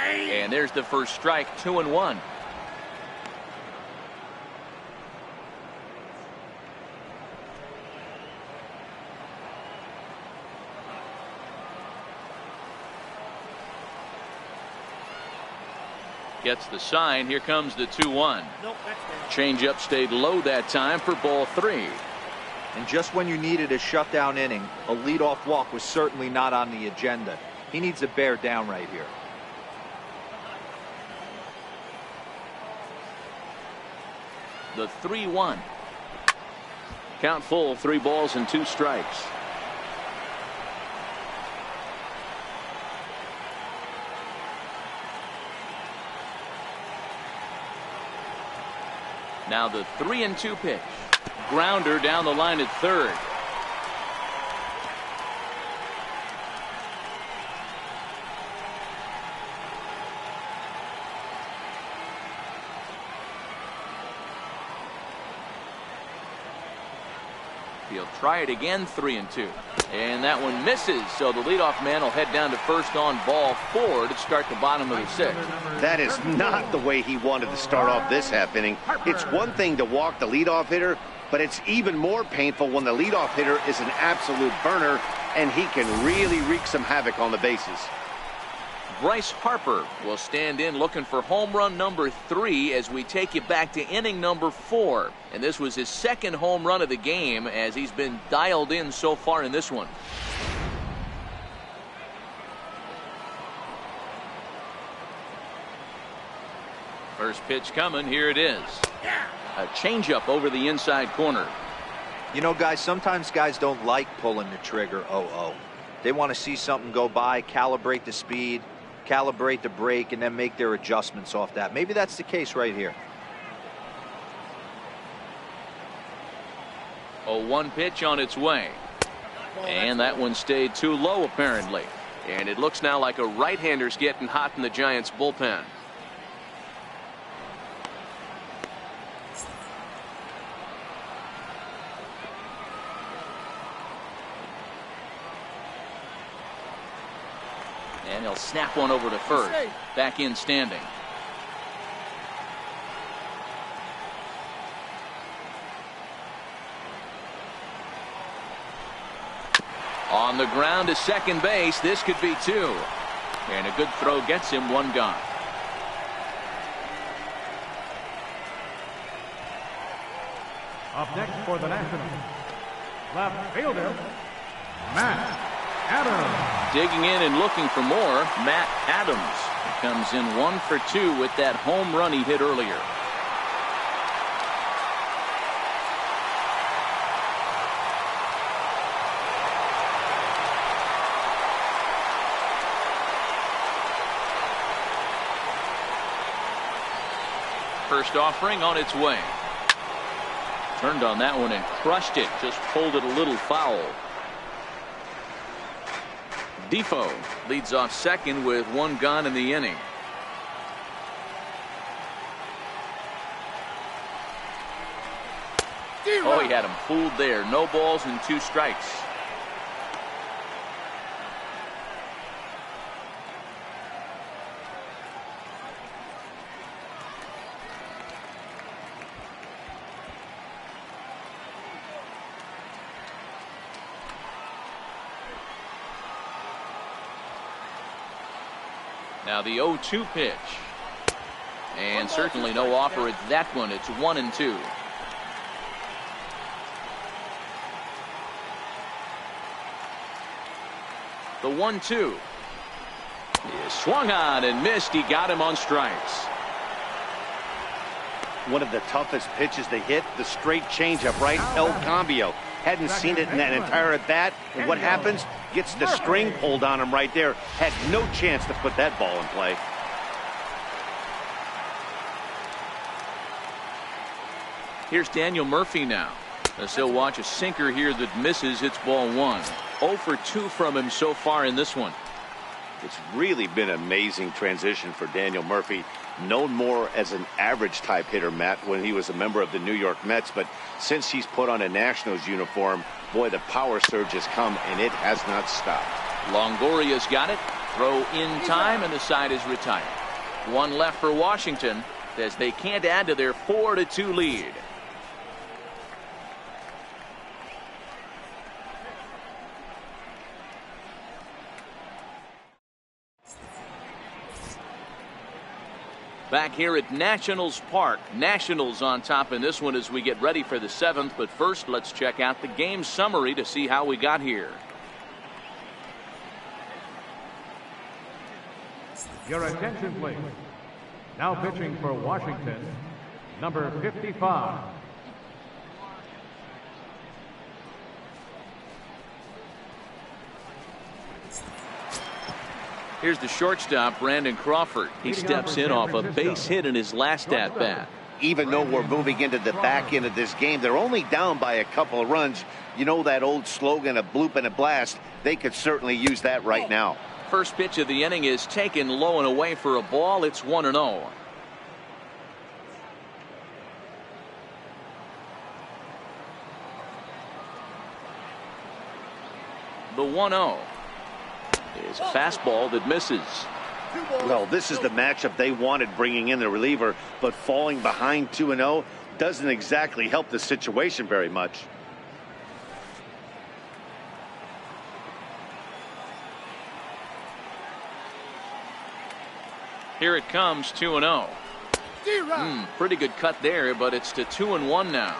And there's the first strike, 2-1. Gets the sign. Here comes the 2-1. Changeup stayed low that time for ball 3. And just when you needed a shutdown inning, a leadoff walk was certainly not on the agenda. He needs to bear down right here. The 3-1. Count full, 3 balls and 2 strikes. Now the 3-2 pitch. Grounder down the line at third. He'll try it again, 3-2. And that one misses, so the leadoff man will head down to first on ball 4 to start the bottom of the 6th. That is not the way he wanted to start off this half inning. It's one thing to walk the leadoff hitter, but it's even more painful when the leadoff hitter is an absolute burner, and he can really wreak some havoc on the bases. Bryce Harper will stand in looking for home run number 3 as we take you back to inning number 4. And this was his second home run of the game as he's been dialed in so far in this one. First pitch coming. Here it is. A changeup over the inside corner. You know, guys, sometimes guys don't like pulling the trigger 0-0. They want to see something go by, calibrate the speed, calibrate the brake, and then make their adjustments off that. Maybe that's the case right here. 0-1 pitch on its way. And that one stayed too low, apparently. And it looks now like a right-hander's getting hot in the Giants' bullpen. And he'll snap one over to first. Back in standing. On the ground to second base. This could be 2. And a good throw gets him 1 gone. Up next for the Nationals, left fielder, Matt Adams. Digging in and looking for more, Matt Adams. He comes in 1 for 2 with that home run he hit earlier. First offering on its way. Turned on that one and crushed it. Just pulled it a little foul. Defoe leads off second with 1 gone in the inning. Oh, he had him fooled there. No balls and 2 strikes. Now the 0-2 pitch. And certainly no offer at that one. It's 1-2. The 1-2 is swung on and missed. He got him on strikes. One of the toughest pitches they hit, the straight changeup, right? El Cambio. Hadn't seen it in that entire at bat. And what happens? Gets the string pulled on him right there. Had no chance to put that ball in play. Here's Daniel Murphy now. As he'll watch a sinker here that misses. It's ball 1. 0 for 2 from him so far in this one. It's really been an amazing transition for Daniel Murphy. Known more as an average type hitter, Matt, when he was a member of the New York Mets. But since he's put on a Nationals uniform, boy, the power surge has come, and it has not stopped. Longoria's got it. Throw in time, and the side is retired. 1 left for Washington as they can't add to their 4-2 lead. Back here at Nationals Park. Nationals on top in this one as we get ready for the 7th. But first, let's check out the game summary to see how we got here. Your attention, please. Now pitching for Washington, number 55. Here's the shortstop, Brandon Crawford. He steps in off a base hit in his last at-bat. Even though we're moving into the back end of this game, they're only down by a couple of runs. You know that old slogan, a bloop and a blast? They could certainly use that right now. First pitch of the inning is taken low and away for a ball. It's 1-0. The 1-0 is a fastball that misses. Well, this is the matchup they wanted, bringing in the reliever, but falling behind 2-0 doesn't exactly help the situation very much. Here it comes, 2-0. Pretty good cut there, but it's to 2-1 now.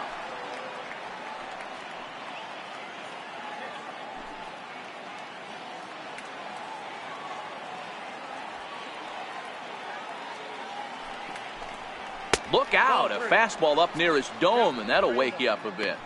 Look out, a fastball up near his dome, and that'll wake you up a bit.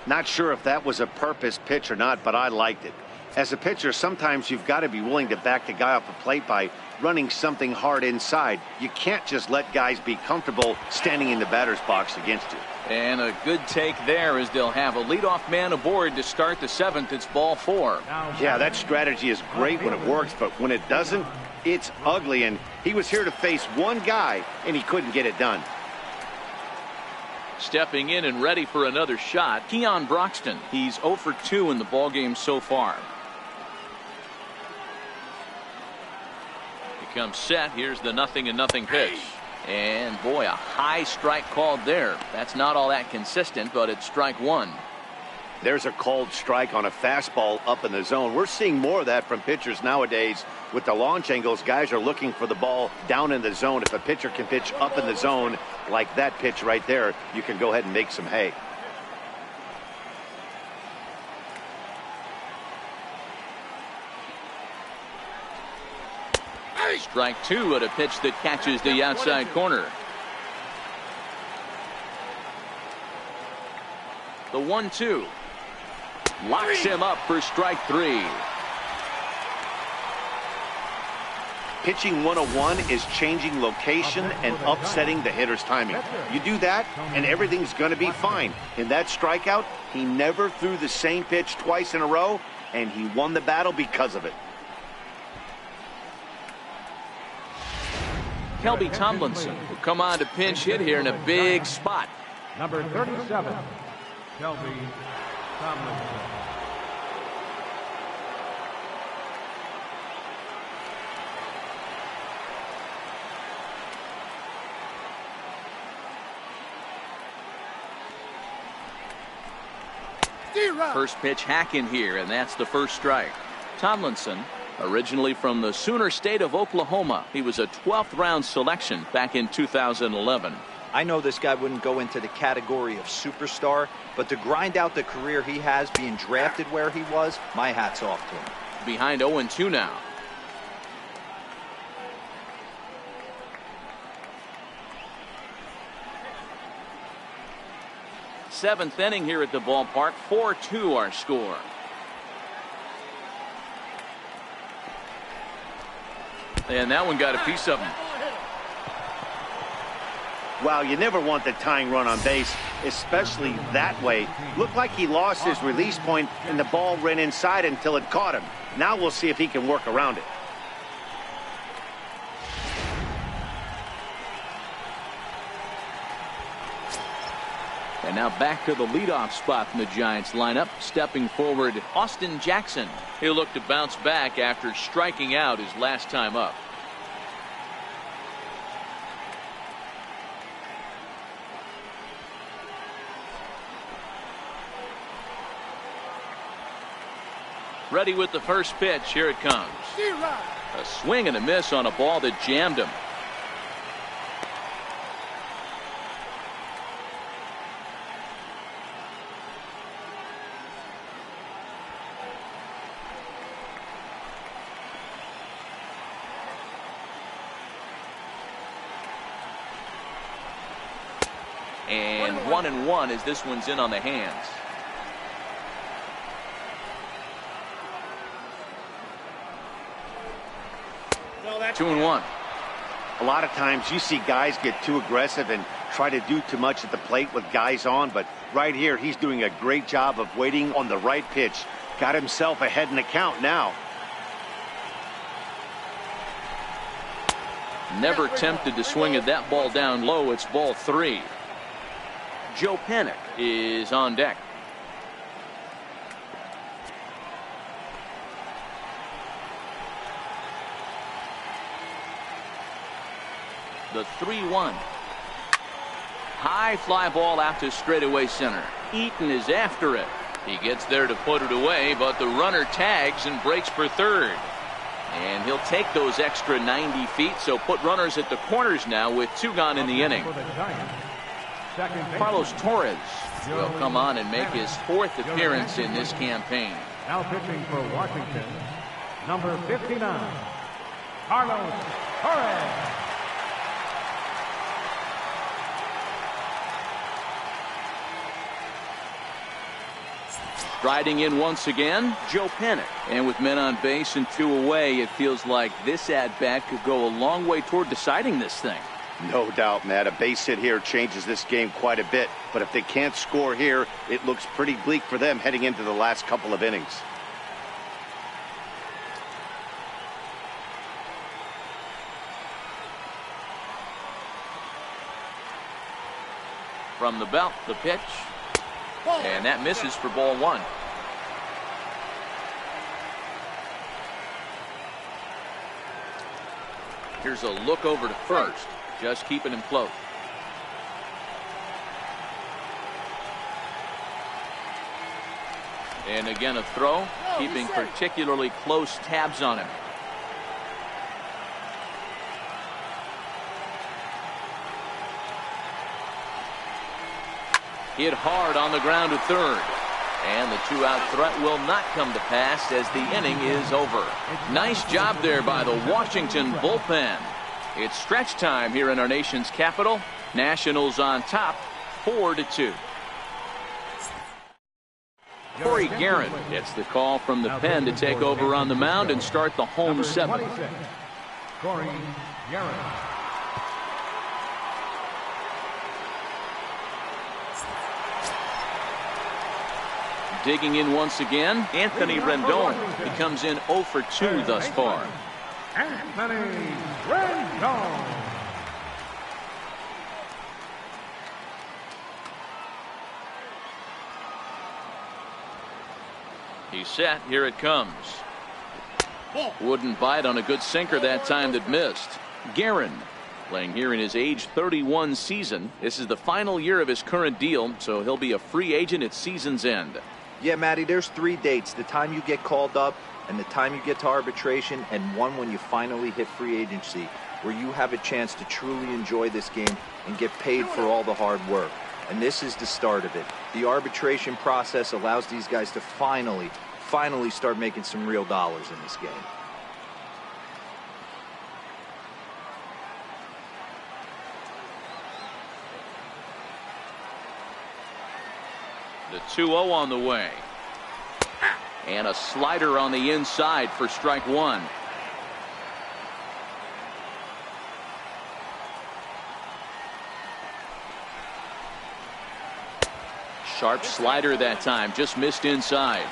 Not sure if that was a purpose pitch or not, but I liked it. As a pitcher, sometimes you've got to be willing to back the guy off the plate by running something hard inside. You can't just let guys be comfortable standing in the batter's box against you. And a good take there as they'll have a leadoff man aboard to start the 7th. It's ball 4. Yeah, that strategy is great when it works, but when it doesn't, it's ugly. And he was here to face one guy, and he couldn't get it done. Stepping in and ready for another shot, Keon Broxton. He's 0 for 2 in the ballgame so far. He comes set. Here's the 0-0 pitch. And boy, a high strike called there. That's not all that consistent, but it's strike 1. There's a called strike on a fastball up in the zone. We're seeing more of that from pitchers nowadays. With the launch angles, guys are looking for the ball down in the zone. If a pitcher can pitch up in the zone like that pitch right there, you can go ahead and make some hay. Strike 2 at a pitch that catches the outside corner. The 1-2 locks him up for strike 3. Pitching 101 is changing location and upsetting the hitter's timing. You do that, and everything's going to be fine. In that strikeout, he never threw the same pitch twice in a row, and he won the battle because of it. Kelby Tomlinson will come on to pinch hit here in a big spot. Number 37, Kelby Tomlinson. First pitch hack in here, and that's the first strike. Tomlinson, originally from the Sooner State of Oklahoma. He was a 12th round selection back in 2011. I know this guy wouldn't go into the category of superstar, but to grind out the career he has being drafted where he was, my hat's off to him. Behind 0-2 now. Seventh inning here at the ballpark. 4-2 our score. And that one got a piece of him. Wow, you never want the tying run on base, especially that way. Looked like he lost his release point and the ball ran inside until it caught him. Now we'll see if he can work around it. And now back to the leadoff spot in the Giants lineup. Stepping forward, Austin Jackson. He'll look to bounce back after striking out his last time up. Ready with the first pitch. Here it comes. A swing and a miss on a ball that jammed him. And 1-1 as this one's in on the hands. No, that's 2-1. A lot of times you see guys get too aggressive and try to do too much at the plate with guys on, but right here he's doing a great job of waiting on the right pitch. Got himself ahead in the count now. Never tempted to swing at that ball down low. It's ball 3. Joe Panik is on deck. The 3-1. High fly ball out to straightaway center. Eaton is after it. He gets there to put it away, but the runner tags and breaks for third. And he'll take those extra 90 feet, so put runners at the corners now with 2 gone in the inning. Carlos Torres will come on and make his 4th appearance in this campaign. Now pitching for Washington, number 59, Carlos Torres. Riding in once again, Joe Panic. And with men on base and 2 away, it feels like this at-bat could go a long way toward deciding this thing. No doubt, Matt. A base hit here changes this game quite a bit. But if they can't score here, it looks pretty bleak for them heading into the last couple of innings. From the belt, the pitch. And that misses for ball 1. Here's a look over to first. Just keeping him close. And again a throw. Keeping particularly close tabs on him. Hit hard on the ground to third. And the 2-out threat will not come to pass as the inning is over. Nice job there by the Washington bullpen. It's stretch time here in our nation's capital. Nationals on top, 4-2. Corey Guerin gets the call from the pen to take over on the mound and start the home 7th. Corey Guerin. Digging in once again, Anthony Rendon. He comes in 0 for 2 thus far. Anthony Rendon. He's set. Here it comes. Wouldn't bite on a good sinker that time that missed. Guerin playing here in his age 31 season. This is the final year of his current deal, so he'll be a free agent at season's end. Yeah, Matty, there's 3 dates: the time you get called up, and the time you get to arbitration, and one when you finally hit free agency, where you have a chance to truly enjoy this game and get paid for all the hard work. And this is the start of it. The arbitration process allows these guys to finally start making some real dollars in this game. The 2-0 on the way. And a slider on the inside for strike 1. Sharp slider that time, just missed inside.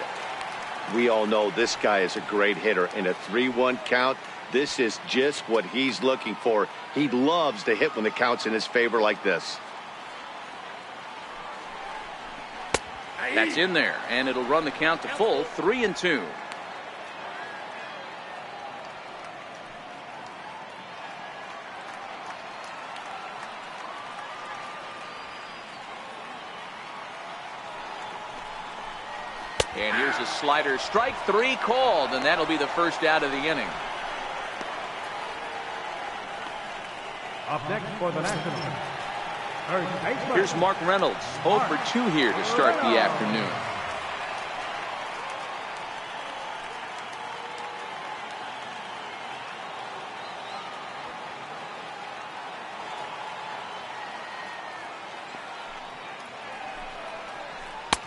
We all know this guy is a great hitter. In a 3-1 count, this is just what he's looking for. He loves to hit when the count's in his favor like this. That's in there, and it'll run the count to full, 3-2. And here's a slider, strike 3 called, and that'll be the first out of the inning. Up next for the Nationals, here's Mark Reynolds, 0 for 2 here to start the afternoon.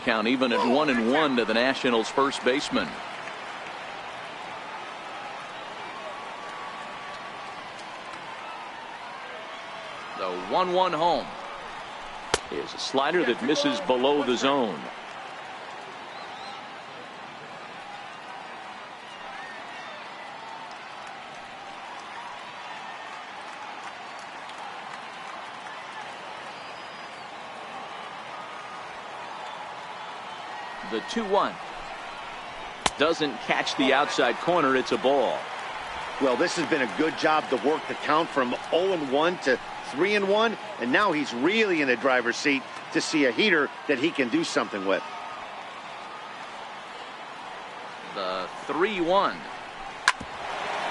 Count even at 1-1 to the Nationals' first baseman. The 1-1 home. Is a slider that misses below the zone. The 2-1 doesn't catch the outside corner. It's a ball. Well, this has been a good job to work the count from 0-1 to 3-1, and now he's really in the driver's seat to see a heater that he can do something with. The 3-1.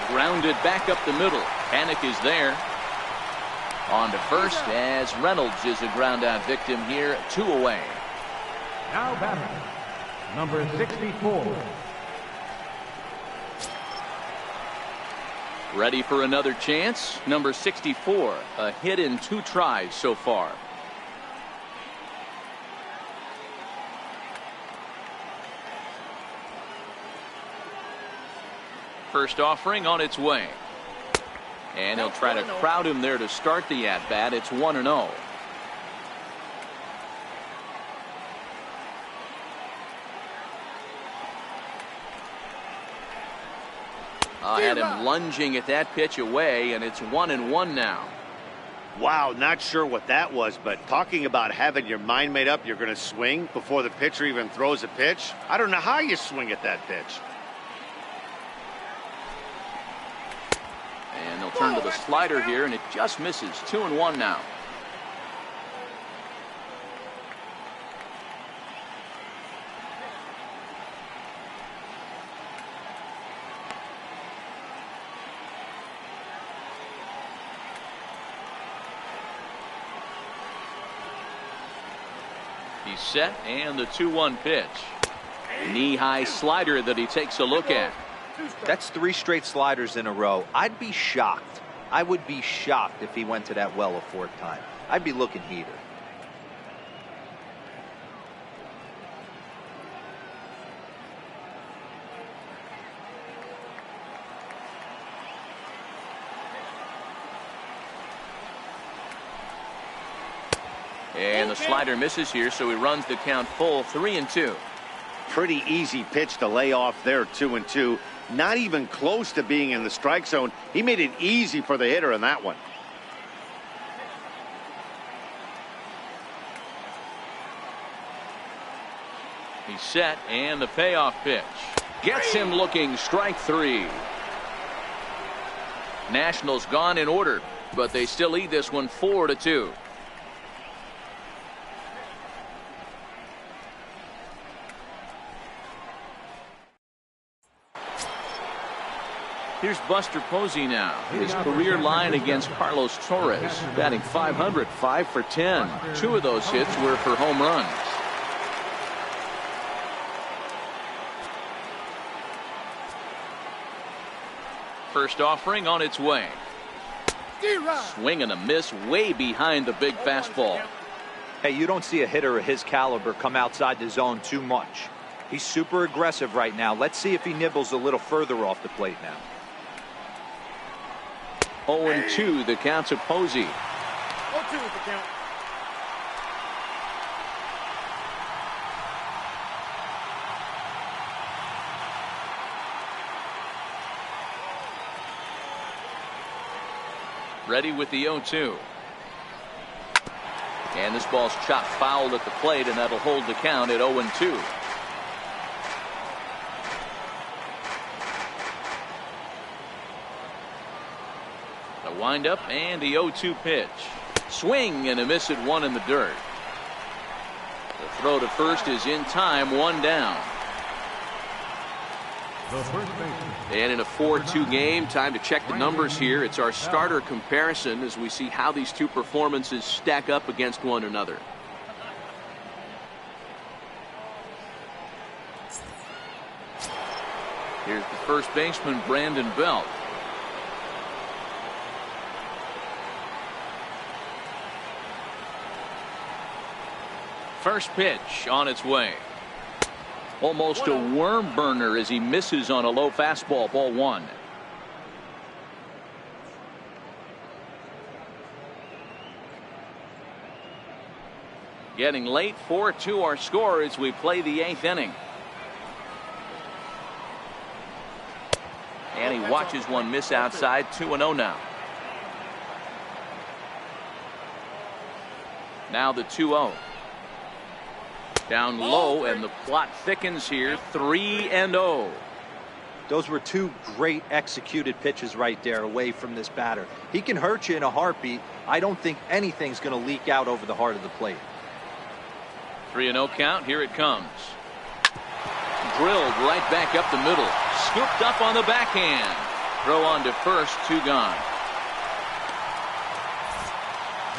Grounded back up the middle. Panic is there. On to first as Reynolds is a ground out victim here. 2 away. Now batting, number 64. Ready for another chance. Number 64. A hit in 2 tries so far. First offering on its way. And he'll try to crowd him there to start the at-bat. It's 1-0. Had him lunging at that pitch away, and it's 1-1 now. Wow, not sure what that was, but talking about having your mind made up you're going to swing before the pitcher even throws a pitch. I don't know how you swing at that pitch. And they'll turn to the slider here, and it just misses. 2-1 now. He's set, and the 2-1 pitch. Knee-high slider that he takes a look at. That's 3 straight sliders in a row. I'd be shocked. I would be shocked if he went to that well a 4th time. I'd be looking heater. And the slider misses here, so he runs the count full. 3-2. Pretty easy pitch to lay off there. 2-2. Not even close to being in the strike zone. He made it easy for the hitter in that one. He's set, and the payoff pitch gets him looking. Strike 3. Nationals gone in order, but they still lead this one 4-2. Here's Buster Posey now. His career line against Carlos Torres. Batting .500, 5 for 10. 2 of those hits were for home runs. First offering on its way. Swing and a miss way behind the big fastball. Hey, you don't see a hitter of his caliber come outside the zone too much. He's super aggressive right now. Let's see if he nibbles a little further off the plate now. 0-2 the count to Posey. 0-2 the count. Ready with the 0-2. And this ball's chopped foul at the plate, and that'll hold the count at 0-2. The windup and the 0-2 pitch. Swing and a miss at 1 in the dirt. The throw to first is in time. 1 down. The first baseman. And in a 4-2 game, time to check the numbers here. It's our starter comparison as we see how these two performances stack up against one another. Here's the first baseman, Brandon Belt. First pitch on its way. Almost a worm burner as he misses on a low fastball. Ball 1. Getting late. 4-2 our score as we play the 8th inning. And he watches one miss outside. 2-0 now. Now the 2-0. Down low, and the plot thickens here. 3-0. Those were two great executed pitches right there away from this batter. He can hurt you in a heartbeat. I don't think anything's going to leak out over the heart of the plate. 3-0 count. Here it comes. Drilled right back up the middle. Scooped up on the backhand. Throw on to first. 2 gone.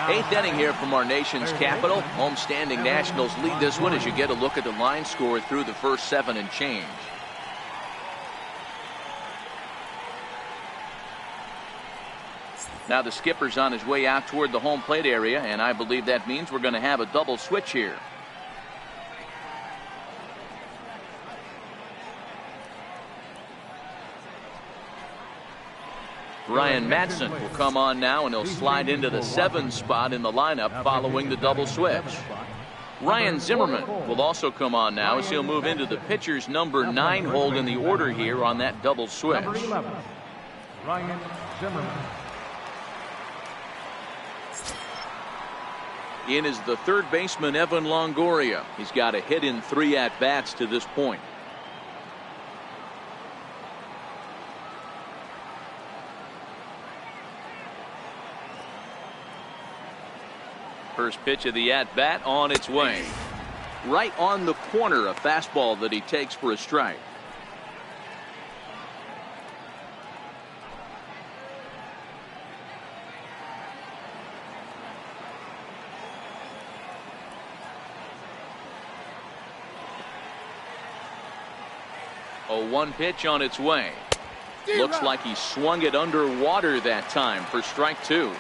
8th inning here from our nation's capital. Homestanding Nationals lead this one as you get a look at the line score through the first 7 and change. Now the skipper's on his way out toward the home plate area, and I believe that means we're going to have a double switch here. Ryan Madsen will come on now, and he'll slide into the 7 spot in the lineup following the double switch. Ryan Zimmerman will also come on now as he'll move into the pitcher's number 9 hold in the order here on that double switch. Number 11, Ryan Zimmerman. In is the third baseman, Evan Longoria. He's got a hit in 3 at-bats to this point. First pitch of the at-bat on its way. Right on the corner, a fastball that he takes for a strike. A 1 pitch on its way. Looks like he swung it underwater that time for strike 2.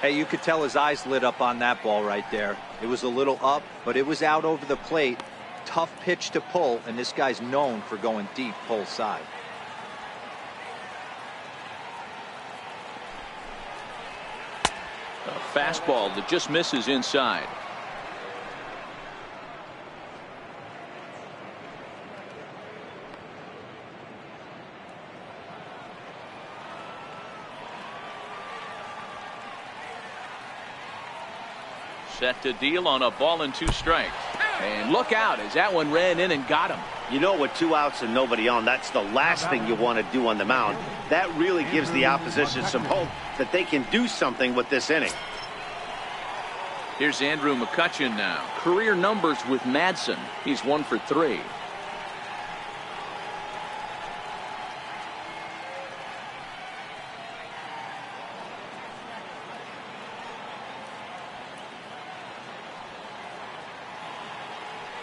Hey, you could tell his eyes lit up on that ball right there. It was a little up, but it was out over the plate. Tough pitch to pull, and this guy's known for going deep pull side. A fastball that just misses inside. Set to deal on a ball and 2 strikes. And look out as that one ran in and got him. You know, with 2 outs and nobody on, that's the last thing you want to do on the mound. That really gives the opposition some hope that they can do something with this inning. Here's Andrew McCutchen now. Career numbers with Madsen. He's 1 for 3.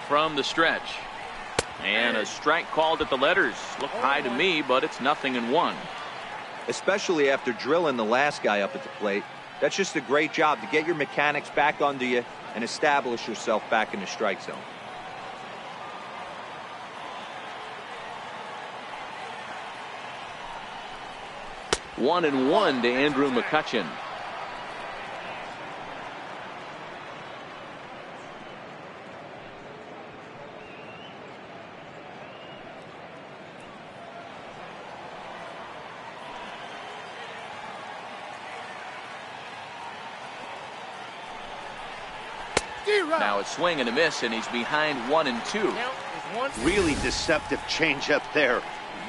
From the stretch. And a strike called at the letters. Looked high to me, but it's 0-1. Especially after drilling the last guy up at the plate. That's just a great job to get your mechanics back under you and establish yourself back in the strike zone. One and 1 to Andrew McCutchen. Now a swing and a miss, and he's behind 1 and 2. Really deceptive changeup there.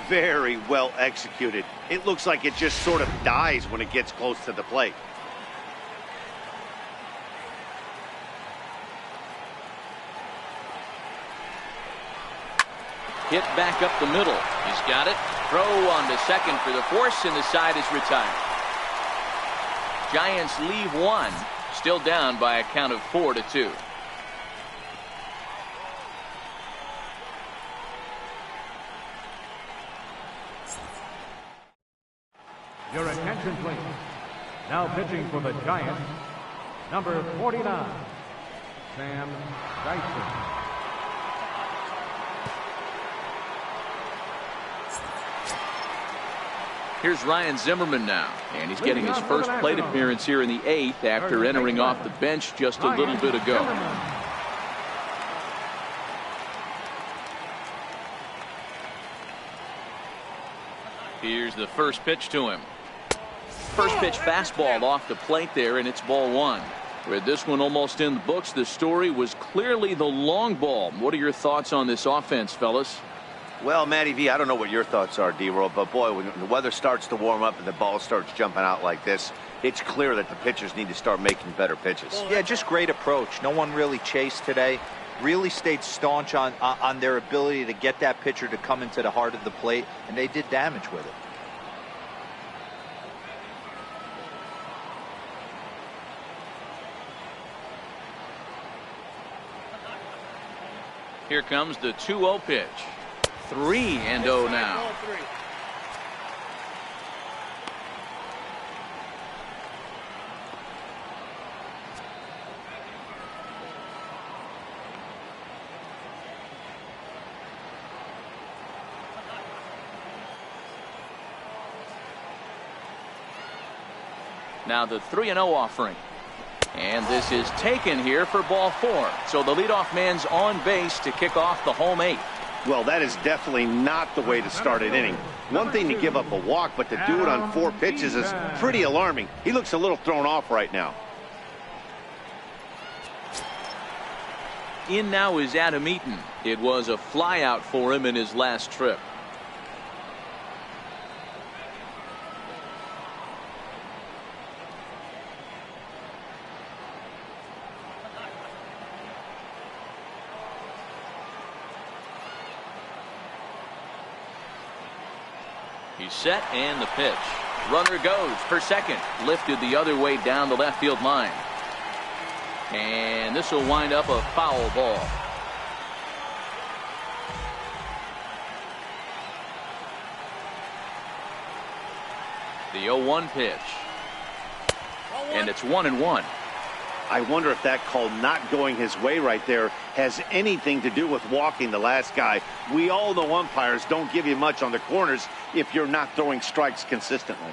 Very well executed. It looks like it just sort of dies when it gets close to the plate. Hit back up the middle. He's got it. Throw on to second for the force, and the side is retired. Giants leave 1. Still down by a count of 4-2. Your attention, please. Now pitching for the Giants, number 49, Sam Dyson. Here's Ryan Zimmerman now, and he's getting his first plate appearance here in the 8th after entering off the bench just a little bit ago. Here's the first pitch to him. First pitch fastball off the plate there, and it's ball 1. With this one almost in the books, the story was clearly the long ball. What are your thoughts on this offense, fellas? Well, Matty V, I don't know what your thoughts are, D-Roll, but boy, when the weather starts to warm up and the ball starts jumping out like this, it's clear that the pitchers need to start making better pitches. Yeah, just great approach. No one really chased today. Really stayed staunch on their ability to get that pitcher to come into the heart of the plate, and they did damage with it. Here comes the 2-0 pitch. 3-0 now. Now the 3-0 offering. And this is taken here for ball 4. So the leadoff man's on base to kick off the home 8th. Well, that is definitely not the way to start an inning. One thing to give up a walk, but to do it on 4 pitches is pretty alarming. He looks a little thrown off right now. In now is Adam Eaton. It was a flyout for him in his last trip. He's set, and the pitch. Runner goes for second. Lifted the other way down the left field line. And this will wind up a foul ball. The 0-1 pitch. And it's 1-1. I wonder if that call not going his way right there has anything to do with walking the last guy. We all know umpires don't give you much on the corners if you're not throwing strikes consistently.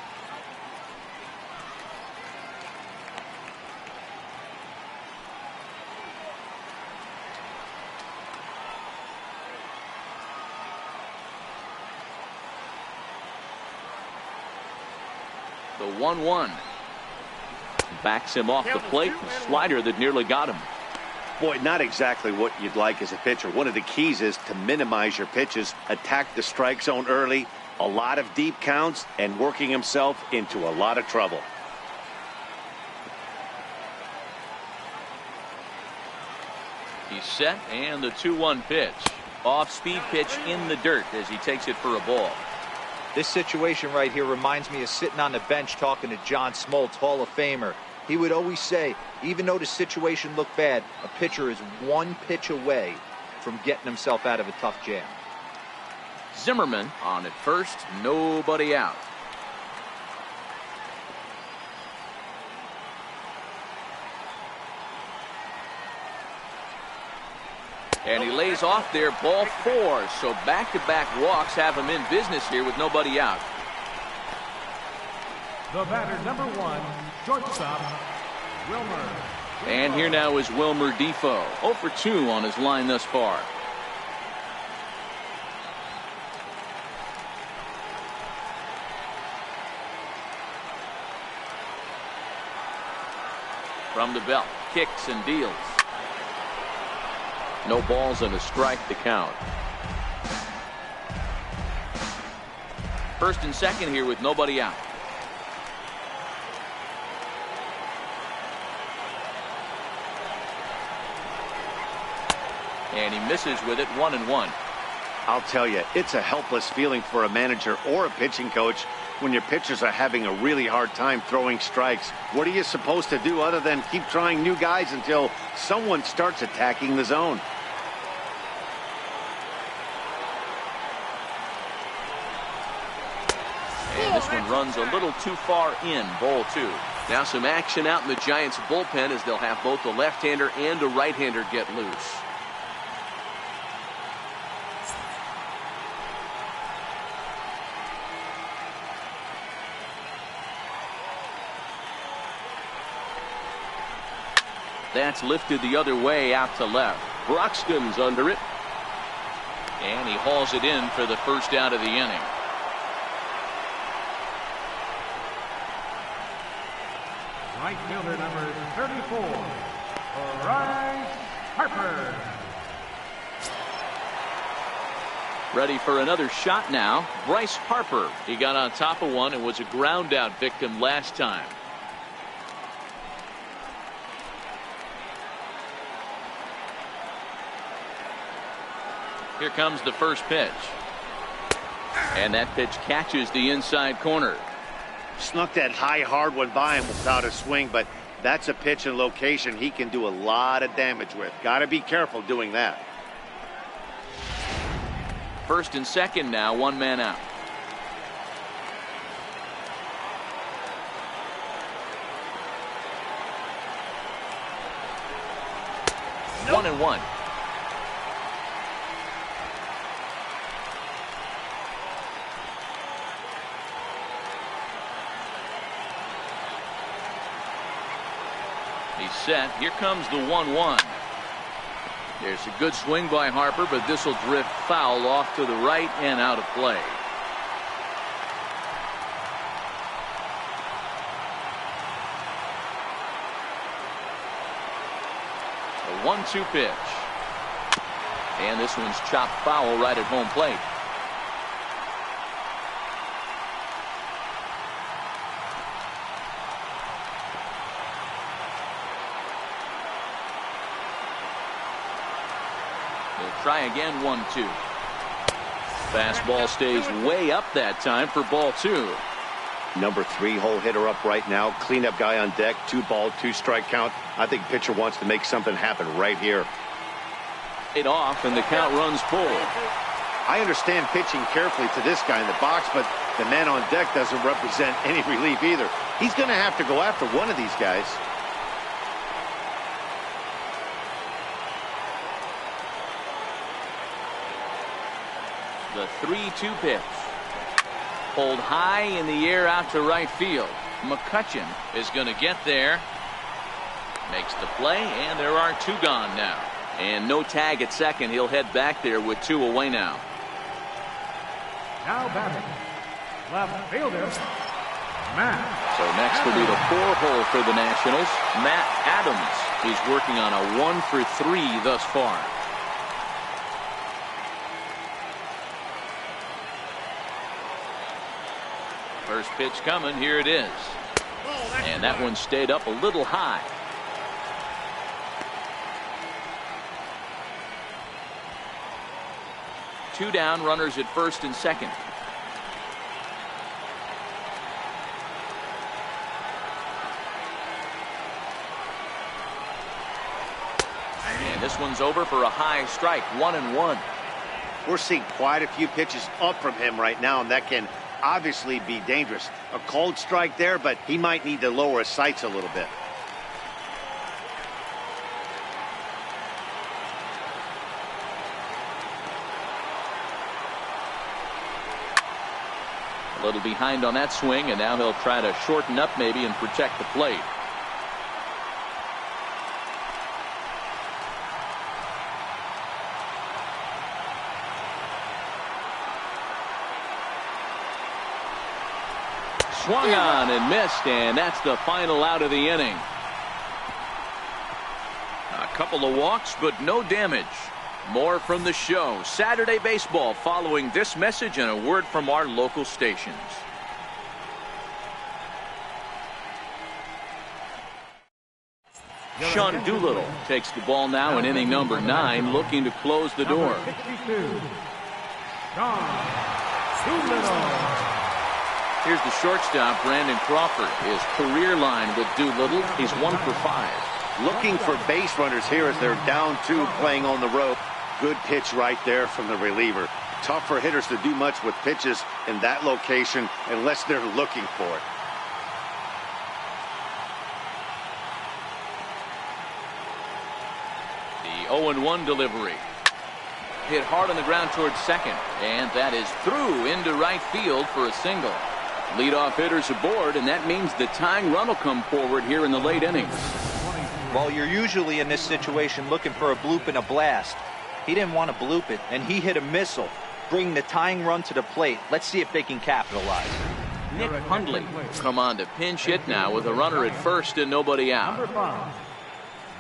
The 1-1. Backs him off the plate. The slider that nearly got him. Boy, not exactly what you'd like as a pitcher. One of the keys is to minimize your pitches, attack the strike zone early, a lot of deep counts, and working himself into a lot of trouble. He's set, and the 2-1 pitch. Off-speed pitch in the dirt as he takes it for a ball. This situation right here reminds me of sitting on the bench talking to John Smoltz, Hall of Famer. He would always say, even though the situation looked bad, a pitcher is one pitch away from getting himself out of a tough jam. Zimmerman on at first, nobody out. And he lays off there, ball 4. So back-to-back walks have him in business here with nobody out. The batter, number 1, shortstop, Wilmer. And here now is Wilmer Defoe. 0 for 2 on his line thus far. From the belt, kicks and deals. No balls and a strike to count. First and second here with nobody out. And he misses with it, 1-1. I'll tell you, it's a helpless feeling for a manager or a pitching coach when your pitchers are having a really hard time throwing strikes. What are you supposed to do other than keep trying new guys until someone starts attacking the zone? And this one runs a little too far in, ball 2. Now some action out in the Giants bullpen as they'll have both the left-hander and a right-hander get loose. That's lifted the other way out to left. Broxton's under it. And he hauls it in for the first out of the inning. Right fielder, number 34, Bryce Harper. Ready for another shot now. Bryce Harper. He got on top of one and was a ground out victim last time. Here comes the first pitch. And that pitch catches the inside corner. Snuck that high hard one by him without a swing, but that's a pitch and location he can do a lot of damage with. Got to be careful doing that. First and second now, one man out. Nope. 1-1. He's set. Here comes the 1-1. There's a good swing by Harper, but this will drift foul off to the right and out of play. A 1-2 pitch. And this one's chopped foul right at home plate. Try again, 1-2. Fastball stays way up that time for ball 2. Number 3 hole hitter up right now. Cleanup guy on deck. 2-ball, 2-strike count. I think pitcher wants to make something happen right here. It off and the count runs full. I understand pitching carefully to this guy in the box, but the man on deck doesn't represent any relief either. He's going to have to go after one of these guys. The 3-2 pitch. Pulled high in the air out to right field. McCutchen is going to get there. Makes the play, and there are 2 gone now. And no tag at second. He'll head back there with 2 away now. Now batting, left fielder, Matt. So next will be the 4-hole for the Nationals. Matt Adams. He's working on a 1 for 3 thus far. First pitch coming. Here it is. And that one stayed up a little high. Two down, runners at first and second. And this one's over for a high strike. 1-1. We're seeing quite a few pitches up from him right now, and that can obviously be dangerous. A cold strike there, but he might need to lower his sights a little bit. A little behind on that swing, and now he'll try to shorten up maybe and protect the plate. Swung on and missed, and that's the final out of the inning. A couple of walks, but no damage. More from the show. Saturday baseball following this message and a word from our local stations. Sean Doolittle takes the ball now in inning number 9, looking to close the door. 62, Sean Doolittle. Here's the shortstop, Brandon Crawford. His career line with Doolittle, he's 1 for 5. Looking for base runners here as they're down 2 playing on the road. Good pitch right there from the reliever. Tough for hitters to do much with pitches in that location unless they're looking for it. The 0-1 delivery. Hit hard on the ground towards second, and that is through into right field for a single. Leadoff hitters aboard, and that means the tying run will come forward here in the late innings. Well, you're usually in this situation looking for a bloop and a blast. He didn't want to bloop it, and he hit a missile, bringing the tying run to the plate. Let's see if they can capitalize. Nick Hundley come on to pinch hit now with a runner at first and nobody out. Number 5,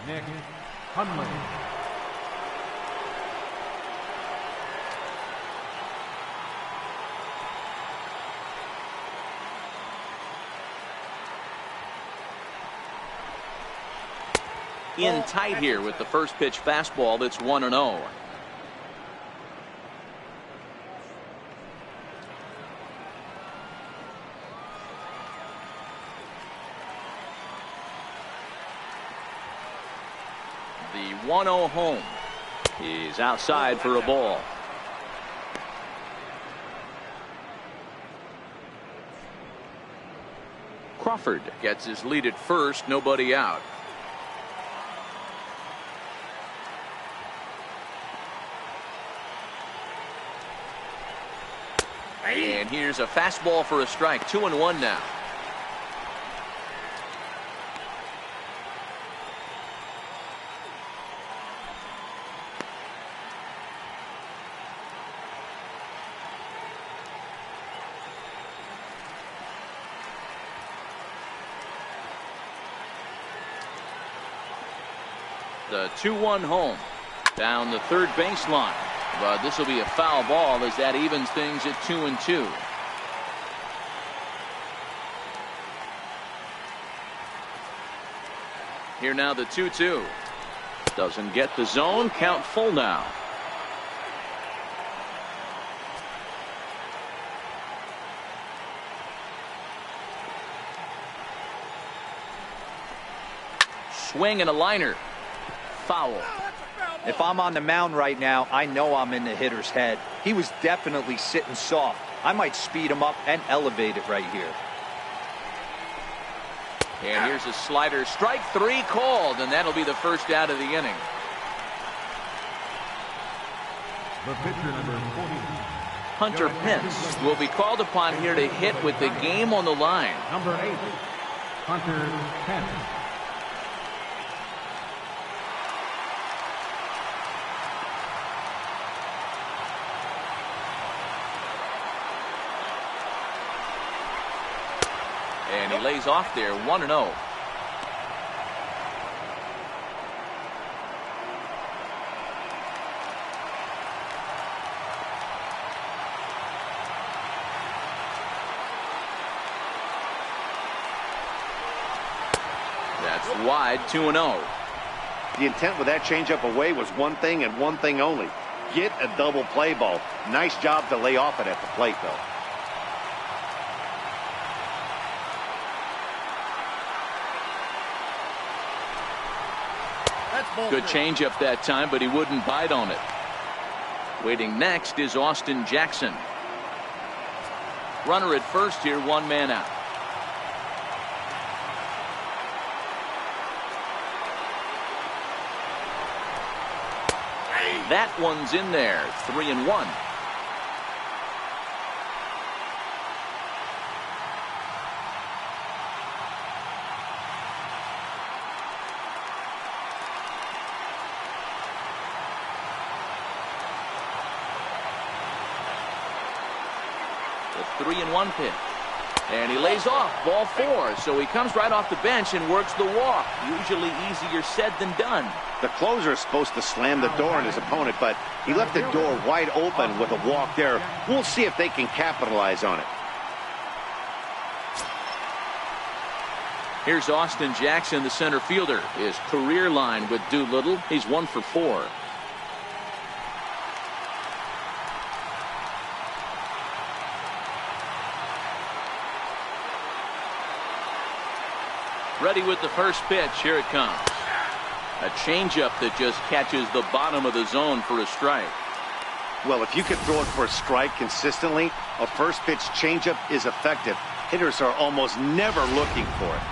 Nick Hundley. in tight here with the first pitch fastball that's 1-0. The 1-0 home. He's outside for a ball. Crawford gets his lead at first, nobody out. And here's a fastball for a strike. 2-1 now. The 2-1 home. Down the third baseline. But this will be a foul ball as that evens things at 2-2. Here now the 2-2. Doesn't get the zone. Count full now. Swing and a liner. Foul. If I'm on the mound right now, I know I'm in the hitter's head. He was definitely sitting soft. I might speed him up and elevate it right here. And here's a slider. Strike 3 called, and that'll be the first out of the inning. The pitcher, number 40. Hunter Pence will be called upon here to hit with the game on the line. Number 8, Hunter Pence. And he lays off there, 1-0. That's wide, 2-0. The intent with that changeup away was one thing and one thing only. Get a double play ball. Nice job to lay off it at the plate, though. Good changeup that time, but he wouldn't bite on it. Waiting next is Austin Jackson. Runner at first here, 1 man out. That one's in there, 3-1. The 3-1 pitch. And he lays off, ball 4. So he comes right off the bench and works the walk. Usually easier said than done. The closer is supposed to slam the door on his opponent, but he left the door wide open with a walk there. We'll see if they can capitalize on it. Here's Austin Jackson, the center fielder. His career line with Doolittle. He's 1 for 4. Ready with the first pitch. Here it comes. A changeup that just catches the bottom of the zone for a strike. Well, if you can throw it for a strike consistently, a first pitch changeup is effective. Hitters are almost never looking for it.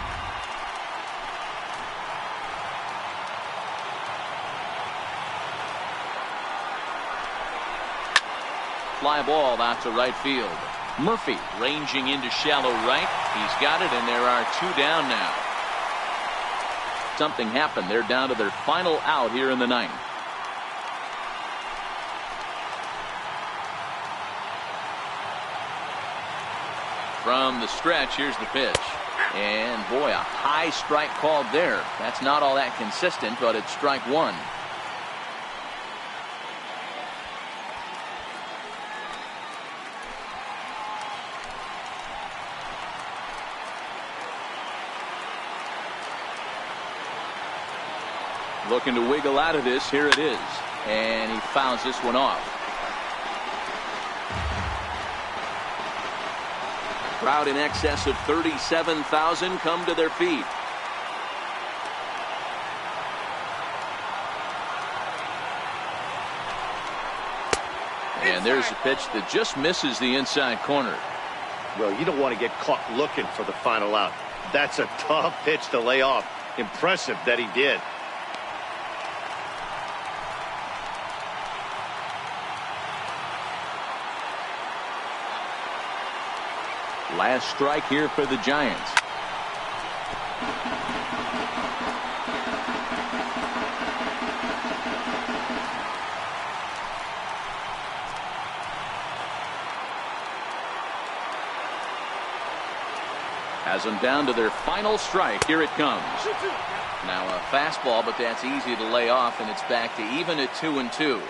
Fly ball out to right field. Murphy ranging into shallow right. He's got it, and there are 2 down now. Something happened. They're down to their final out here in the 9th. From the stretch, here's the pitch. And boy, a high strike called there. That's not all that consistent, but it's strike 1. Looking to wiggle out of this. Here it is. And he fouls this one off. Crowd in excess of 37,000 come to their feet. And there's a pitch that just misses the inside corner. Well, you don't want to get caught looking for the final out. That's a tough pitch to lay off. Impressive that he did. Last strike here for the Giants. Has them down to their final strike. Here it comes. Now a fastball, but that's easy to lay off, and it's back to even at 2-2.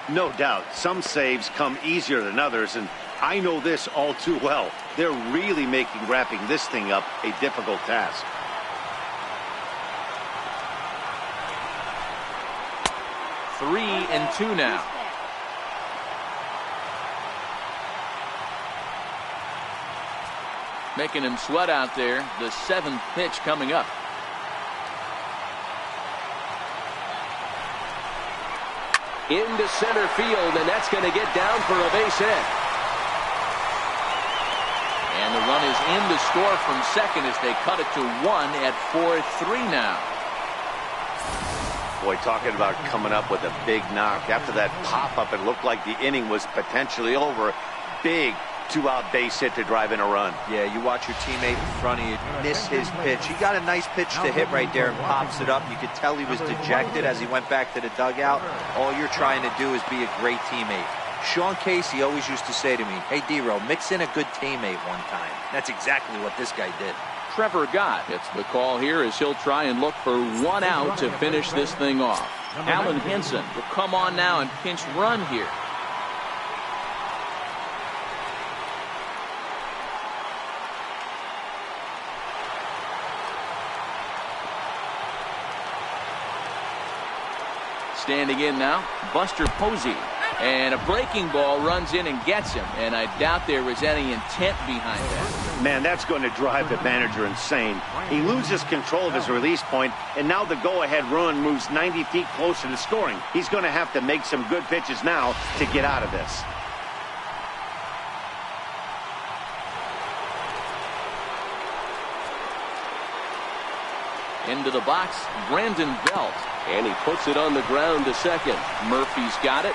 No doubt. Some saves come easier than others, and I know this all too well. They're really making wrapping this thing up a difficult task. Three and two now. Making him sweat out there. The seventh pitch coming up. Into center field, and that's going to get down for a base hit. And the run is in to score from second as they cut it to 1 at 4-3 now. Boy, talking about coming up with a big knock. After that pop-up, it looked like the inning was potentially over. Big two-out base hit to drive in a run. Yeah, you watch your teammate in front of you miss his pitch. He got a nice pitch to hit right there and pops it up. You could tell he was dejected as he went back to the dugout. All you're trying to do is be a great teammate. Sean Casey always used to say to me, hey, D-Row, mix in a good teammate one time. That's exactly what this guy did. Trevor Gott gets the call here as he'll try and look for one out to finish this thing off. Alan Henson will come on now and pinch run here. Standing in now, Buster Posey. And a breaking ball runs in and gets him. And I doubt there was any intent behind that. Man, that's going to drive the manager insane. He loses control of his release point, and now the go-ahead run moves 90 feet closer to scoring. He's going to have to make some good pitches now to get out of this. Into the box, Brandon Belt. And he puts it on the ground to second. Murphy's got it.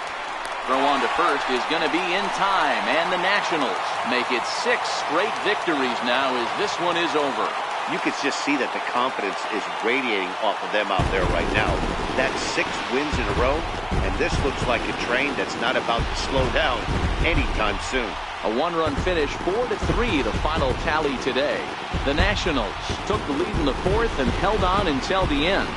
Throw on to first is going to be in time, and the Nationals make it 6 straight victories now as this one is over. You could just see that the confidence is radiating off of them out there right now. That's 6 wins in a row, and this looks like a train that's not about to slow down anytime soon. A 1-run finish, 4-3, the final tally today. The Nationals took the lead in the 4th and held on until the end.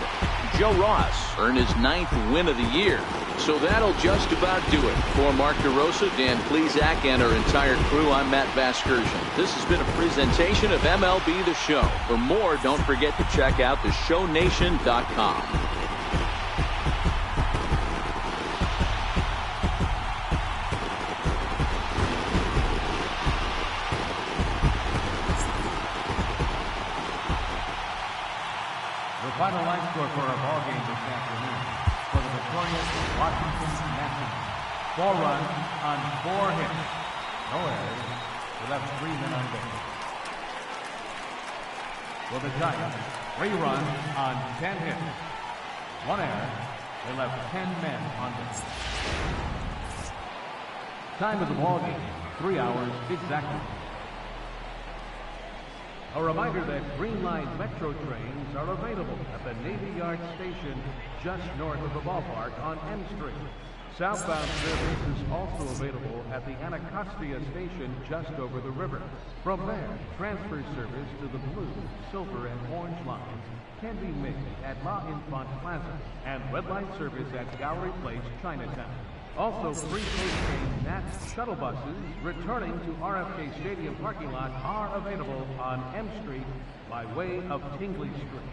Joe Ross earned his 9th win of the year. So that'll just about do it. For Mark DeRosa, Dan Plesac, and our entire crew, I'm Matt Vasgersian. This has been a presentation of MLB The Show. For more, don't forget to check out theshownation.com. The final line score for our ball game this afternoon for the victorious Washington Nationals. 4 runs on 4 hits. No errors. They left 3 men on base. For the Giants, 3 runs on 10 hits. 1 error. They left 10 men on base. Time of the ball game, 3 hours exactly. A reminder that Green Line Metro trains are available at the Navy Yard Station just north of the ballpark on M Street. Southbound service is also available at the Anacostia Station just over the river. From there, transfer service to the blue, silver, and orange lines can be made at La Infant Plaza and red line service at Gallery Place, Chinatown. Also, 3 post-game Nats shuttle buses returning to RFK Stadium parking lot are available on M Street by way of Tingley Street.